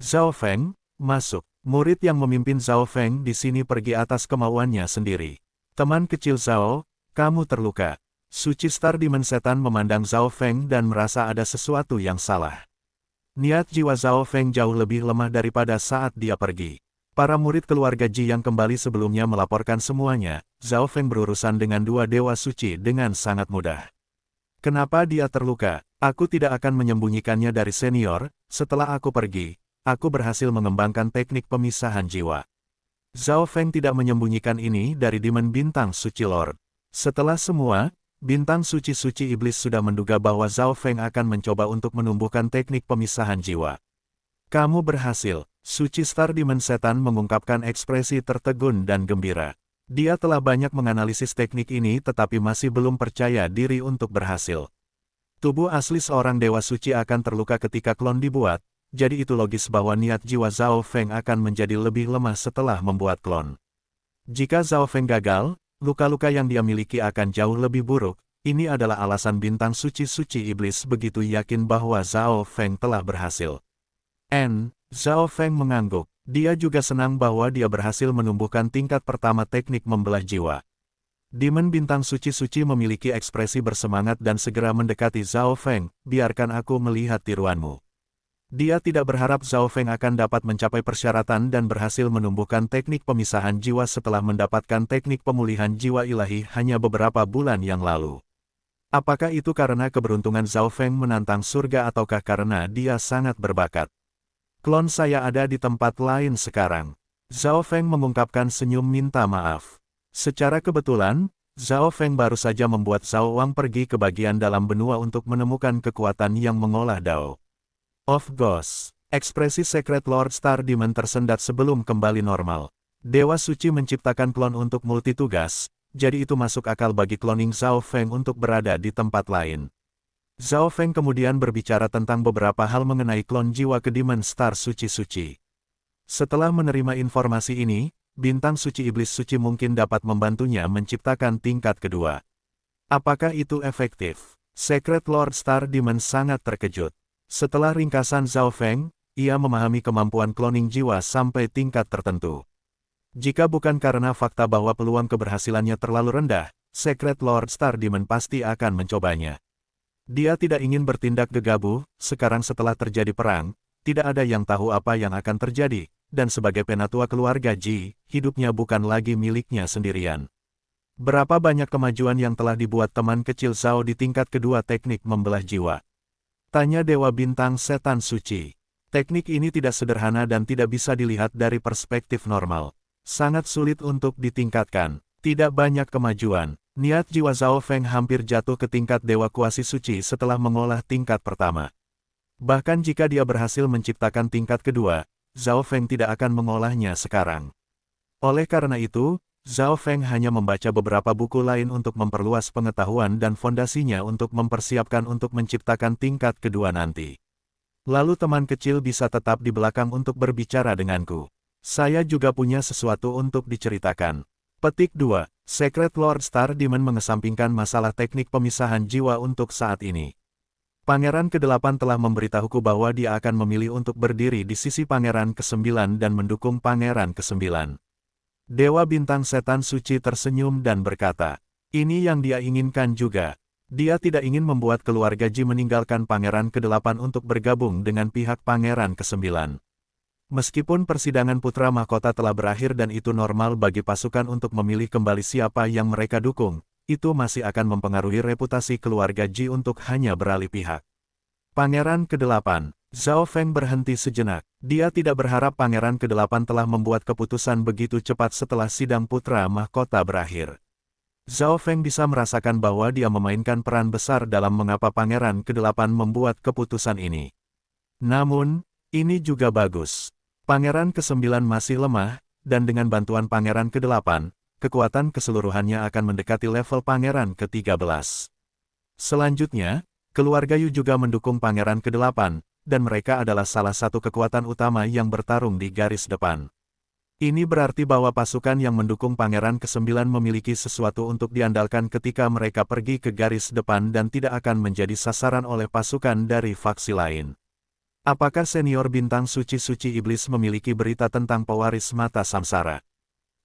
Zhao Feng, masuk. Murid yang memimpin Zhao Feng di sini pergi atas kemauannya sendiri. Teman kecil Zhao, kamu terluka. Suci Star Demon Setan memandang Zhao Feng dan merasa ada sesuatu yang salah. Niat jiwa Zhao Feng jauh lebih lemah daripada saat dia pergi. Para murid keluarga Ji yang kembali sebelumnya melaporkan semuanya, Zhao Feng berurusan dengan dua dewa suci dengan sangat mudah. Kenapa dia terluka? Aku tidak akan menyembunyikannya dari senior. Setelah aku pergi, aku berhasil mengembangkan teknik pemisahan jiwa. Zhao Feng tidak menyembunyikan ini dari Demon Bintang Suci Lord. Setelah semua, Bintang Suci-Suci Iblis sudah menduga bahwa Zhao Feng akan mencoba untuk menumbuhkan teknik pemisahan jiwa. Kamu berhasil. Suci Star Demon Setan mengungkapkan ekspresi tertegun dan gembira. Dia telah banyak menganalisis teknik ini tetapi masih belum percaya diri untuk berhasil. Tubuh asli seorang dewa suci akan terluka ketika klon dibuat, jadi itu logis bahwa niat jiwa Zhao Feng akan menjadi lebih lemah setelah membuat klon. Jika Zhao Feng gagal, luka-luka yang dia miliki akan jauh lebih buruk. Ini adalah alasan Bintang Suci-Suci Iblis begitu yakin bahwa Zhao Feng telah berhasil. Zhao Feng mengangguk. Dia juga senang bahwa dia berhasil menumbuhkan tingkat pertama teknik membelah jiwa. Demon Bintang Suci-Suci memiliki ekspresi bersemangat dan segera mendekati Zhao Feng. Biarkan aku melihat tiruanmu. Dia tidak berharap Zhao Feng akan dapat mencapai persyaratan dan berhasil menumbuhkan teknik pemisahan jiwa setelah mendapatkan teknik pemulihan jiwa ilahi hanya beberapa bulan yang lalu. Apakah itu karena keberuntungan Zhao Feng menantang surga ataukah karena dia sangat berbakat? Klon saya ada di tempat lain sekarang. Zhao Feng mengungkapkan senyum minta maaf. Secara kebetulan, Zhao Feng baru saja membuat Zhao Wang pergi ke bagian dalam benua untuk menemukan kekuatan yang mengolah Dao of Ghosts. Ekspresi Secret Lord Star Demon tersendat sebelum kembali normal. Dewa Suci menciptakan klon untuk multitugas, jadi itu masuk akal bagi cloning Zhao Feng untuk berada di tempat lain. Zhao Feng kemudian berbicara tentang beberapa hal mengenai klon jiwa ke Demon Star Suci-Suci. Setelah menerima informasi ini, Bintang Suci Iblis Suci mungkin dapat membantunya menciptakan tingkat kedua. Apakah itu efektif? Secret Lord Star Demon sangat terkejut. Setelah ringkasan Zhao Feng, ia memahami kemampuan cloning jiwa sampai tingkat tertentu. Jika bukan karena fakta bahwa peluang keberhasilannya terlalu rendah, Secret Lord Star Demon pasti akan mencobanya. Dia tidak ingin bertindak gegabah, sekarang setelah terjadi perang, tidak ada yang tahu apa yang akan terjadi, dan sebagai penatua keluarga Ji, hidupnya bukan lagi miliknya sendirian. Berapa banyak kemajuan yang telah dibuat teman kecil Zhao di tingkat kedua teknik membelah jiwa? Tanya Dewa Bintang Setan Suci. Teknik ini tidak sederhana dan tidak bisa dilihat dari perspektif normal. Sangat sulit untuk ditingkatkan. Tidak banyak kemajuan. Niat jiwa Zhao Feng hampir jatuh ke tingkat Dewa Kuasi Suci setelah mengolah tingkat pertama. Bahkan jika dia berhasil menciptakan tingkat kedua, Zhao Feng tidak akan mengolahnya sekarang. Oleh karena itu, Zhao Feng hanya membaca beberapa buku lain untuk memperluas pengetahuan dan fondasinya untuk mempersiapkan untuk menciptakan tingkat kedua nanti. Lalu teman kecil bisa tetap di belakang untuk berbicara denganku. Saya juga punya sesuatu untuk diceritakan. Petik 2. Secret Lord Star Demon mengesampingkan masalah teknik pemisahan jiwa untuk saat ini. Pangeran ke-8 telah memberitahuku bahwa dia akan memilih untuk berdiri di sisi Pangeran ke-9 dan mendukung Pangeran ke-9. Dewa Bintang Setan Suci tersenyum dan berkata, ini yang dia inginkan juga. Dia tidak ingin membuat keluarga Ji meninggalkan Pangeran ke-8 untuk bergabung dengan pihak Pangeran ke-9. Meskipun persidangan Putra Mahkota telah berakhir dan itu normal bagi pasukan untuk memilih kembali siapa yang mereka dukung, itu masih akan mempengaruhi reputasi keluarga Ji untuk hanya beralih pihak. Pangeran ke-8, Zhao Feng berhenti sejenak. Dia tidak berharap Pangeran ke-8 telah membuat keputusan begitu cepat setelah sidang Putra Mahkota berakhir. Zhao Feng bisa merasakan bahwa dia memainkan peran besar dalam mengapa Pangeran ke-8 membuat keputusan ini. Namun, ini juga bagus. Pangeran ke-9 masih lemah, dan dengan bantuan Pangeran ke-8, kekuatan keseluruhannya akan mendekati level Pangeran ke-13. Selanjutnya, keluarga Yu juga mendukung Pangeran ke-8, dan mereka adalah salah satu kekuatan utama yang bertarung di garis depan. Ini berarti bahwa pasukan yang mendukung Pangeran ke-9 memiliki sesuatu untuk diandalkan ketika mereka pergi ke garis depan dan tidak akan menjadi sasaran oleh pasukan dari faksi lain. Apakah senior bintang suci-suci iblis memiliki berita tentang pewaris mata samsara?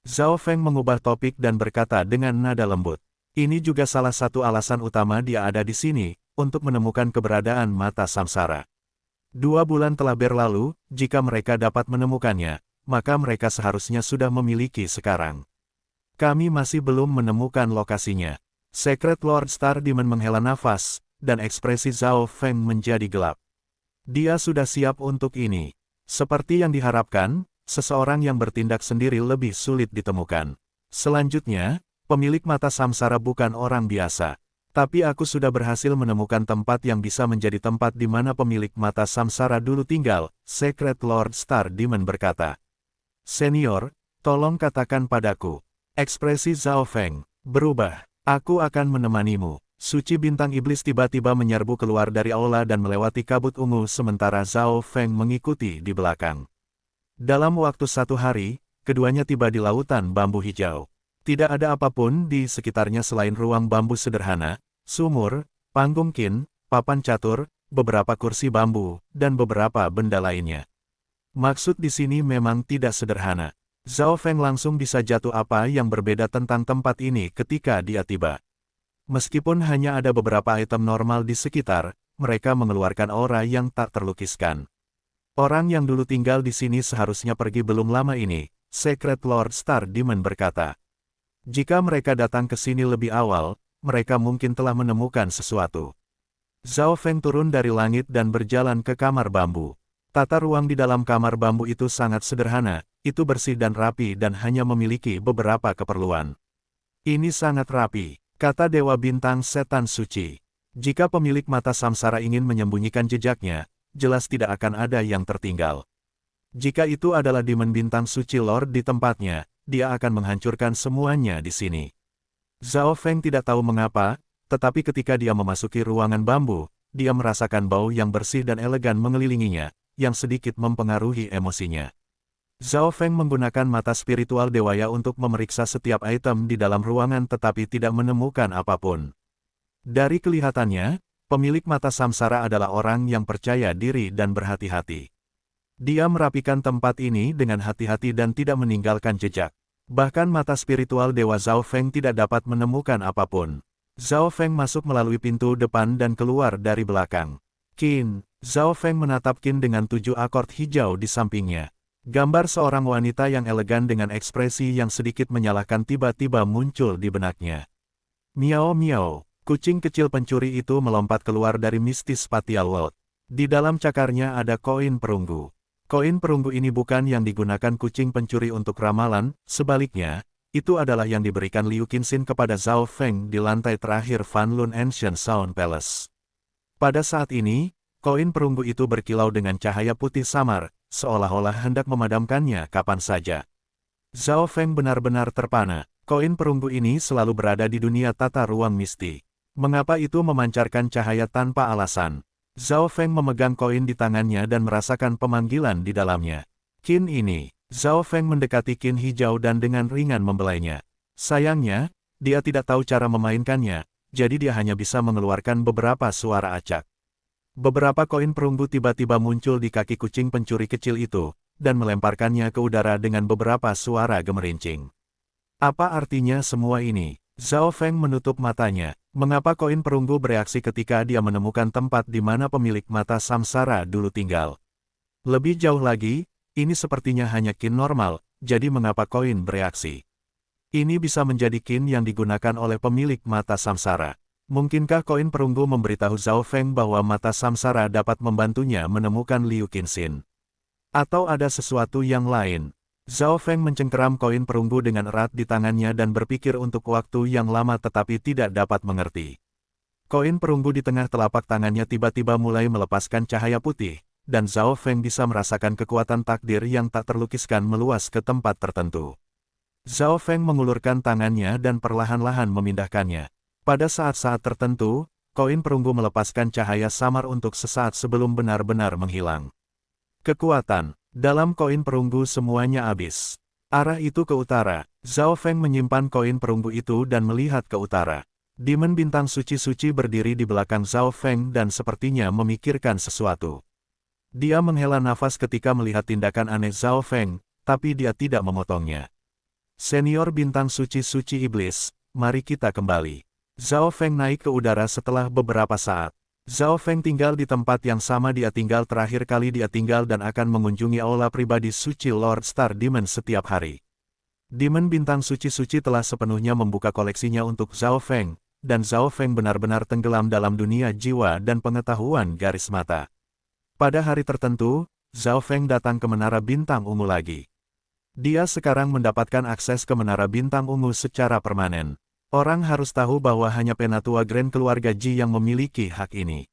Zhao Feng mengubah topik dan berkata dengan nada lembut. Ini juga salah satu alasan utama dia ada di sini, untuk menemukan keberadaan mata samsara. 2 bulan telah berlalu, jika mereka dapat menemukannya, maka mereka seharusnya sudah memiliki sekarang. Kami masih belum menemukan lokasinya. Secret Lord Star Demon menghela nafas, dan ekspresi Zhao Feng menjadi gelap. Dia sudah siap untuk ini. Seperti yang diharapkan, seseorang yang bertindak sendiri lebih sulit ditemukan. Selanjutnya, pemilik mata samsara bukan orang biasa. Tapi aku sudah berhasil menemukan tempat yang bisa menjadi tempat di mana pemilik mata samsara dulu tinggal, Secret Lord Star Demon berkata. Senior, tolong katakan padaku. Ekspresi Zhao Feng berubah. Aku akan menemanimu. Suci bintang iblis tiba-tiba menyerbu keluar dari aula dan melewati kabut ungu sementara Zhao Feng mengikuti di belakang. Dalam waktu 1 hari, keduanya tiba di lautan bambu hijau. Tidak ada apapun di sekitarnya selain ruang bambu sederhana, sumur, panggung kin, papan catur, beberapa kursi bambu, dan beberapa benda lainnya. Maksud di sini memang tidak sederhana. Zhao Feng langsung bisa jatuh apa yang berbeda tentang tempat ini ketika dia tiba. Meskipun hanya ada beberapa item normal di sekitar, mereka mengeluarkan aura yang tak terlukiskan. Orang yang dulu tinggal di sini seharusnya pergi belum lama ini, Secret Lord Star Demon berkata. Jika mereka datang ke sini lebih awal, mereka mungkin telah menemukan sesuatu. Zhao Feng turun dari langit dan berjalan ke kamar bambu. Tata ruang di dalam kamar bambu itu sangat sederhana, itu bersih dan rapi dan hanya memiliki beberapa keperluan. Ini sangat rapi. Kata Dewa Bintang Setan Suci. Jika pemilik mata samsara ingin menyembunyikan jejaknya, jelas tidak akan ada yang tertinggal. Jika itu adalah Demon Bintang Suci Lord di tempatnya, dia akan menghancurkan semuanya di sini. Zhao Feng tidak tahu mengapa, tetapi ketika dia memasuki ruangan bambu, dia merasakan bau yang bersih dan elegan mengelilinginya, yang sedikit mempengaruhi emosinya. Zhao Feng menggunakan mata spiritual dewaya untuk memeriksa setiap item di dalam ruangan tetapi tidak menemukan apapun. Dari kelihatannya, pemilik mata samsara adalah orang yang percaya diri dan berhati-hati. Dia merapikan tempat ini dengan hati-hati dan tidak meninggalkan jejak. Bahkan mata spiritual Dewa Zhao Feng tidak dapat menemukan apapun. Zhao Feng masuk melalui pintu depan dan keluar dari belakang. Qin, Zhao Feng menatap Qin dengan 7 akord hijau di sampingnya. Gambar seorang wanita yang elegan dengan ekspresi yang sedikit menyalahkan tiba-tiba muncul di benaknya. Miao miao, kucing kecil pencuri itu melompat keluar dari mistis Spatial World. Di dalam cakarnya ada koin perunggu. Koin perunggu ini bukan yang digunakan kucing pencuri untuk ramalan, sebaliknya, itu adalah yang diberikan Liu Qinxin kepada Zhao Feng di lantai terakhir Fanlun Ancient Sound Palace. Pada saat ini, koin perunggu itu berkilau dengan cahaya putih samar, seolah-olah hendak memadamkannya kapan saja. Zhao Feng benar-benar terpana, koin perunggu ini selalu berada di dunia tata ruang misti. Mengapa itu memancarkan cahaya tanpa alasan? Zhao Feng memegang koin di tangannya dan merasakan pemanggilan di dalamnya. Qin ini. Zhao Feng mendekati Qin hijau dan dengan ringan membelainya. Sayangnya, dia tidak tahu cara memainkannya, jadi dia hanya bisa mengeluarkan beberapa suara acak. Beberapa koin perunggu tiba-tiba muncul di kaki kucing pencuri kecil itu, dan melemparkannya ke udara dengan beberapa suara gemerincing. Apa artinya semua ini? Zhao Feng menutup matanya. Mengapa koin perunggu bereaksi ketika dia menemukan tempat di mana pemilik mata samsara dulu tinggal? Lebih jauh lagi, ini sepertinya hanya Qin normal, jadi mengapa koin bereaksi? Ini bisa menjadi Qin yang digunakan oleh pemilik mata samsara. Mungkinkah koin perunggu memberitahu Zhao Feng bahwa mata samsara dapat membantunya menemukan Liu Qinxin? Atau ada sesuatu yang lain? Zhao Feng mencengkeram koin perunggu dengan erat di tangannya dan berpikir untuk waktu yang lama tetapi tidak dapat mengerti. Koin perunggu di tengah telapak tangannya tiba-tiba mulai melepaskan cahaya putih, dan Zhao Feng bisa merasakan kekuatan takdir yang tak terlukiskan meluas ke tempat tertentu. Zhao Feng mengulurkan tangannya dan perlahan-lahan memindahkannya. Pada saat-saat tertentu, koin perunggu melepaskan cahaya samar untuk sesaat sebelum benar-benar menghilang. Kekuatan. Dalam koin perunggu semuanya habis. Arah itu ke utara. Zhao Feng menyimpan koin perunggu itu dan melihat ke utara. Demon bintang suci-suci berdiri di belakang Zhao Feng dan sepertinya memikirkan sesuatu. Dia menghela nafas ketika melihat tindakan aneh Zhao Feng, tapi dia tidak memotongnya. Senior bintang suci-suci iblis, mari kita kembali. Zhao Feng naik ke udara setelah beberapa saat. Zhao Feng tinggal di tempat yang sama dia tinggal terakhir kali dia tinggal dan akan mengunjungi aula pribadi suci Lord Star Demon setiap hari. Demon bintang suci-suci telah sepenuhnya membuka koleksinya untuk Zhao Feng, dan Zhao Feng benar-benar tenggelam dalam dunia jiwa dan pengetahuan garis mata. Pada hari tertentu, Zhao Feng datang ke Menara Bintang Ungu lagi. Dia sekarang mendapatkan akses ke Menara Bintang Ungu secara permanen. Orang harus tahu bahwa hanya penatua Grand Keluarga Ji yang memiliki hak ini.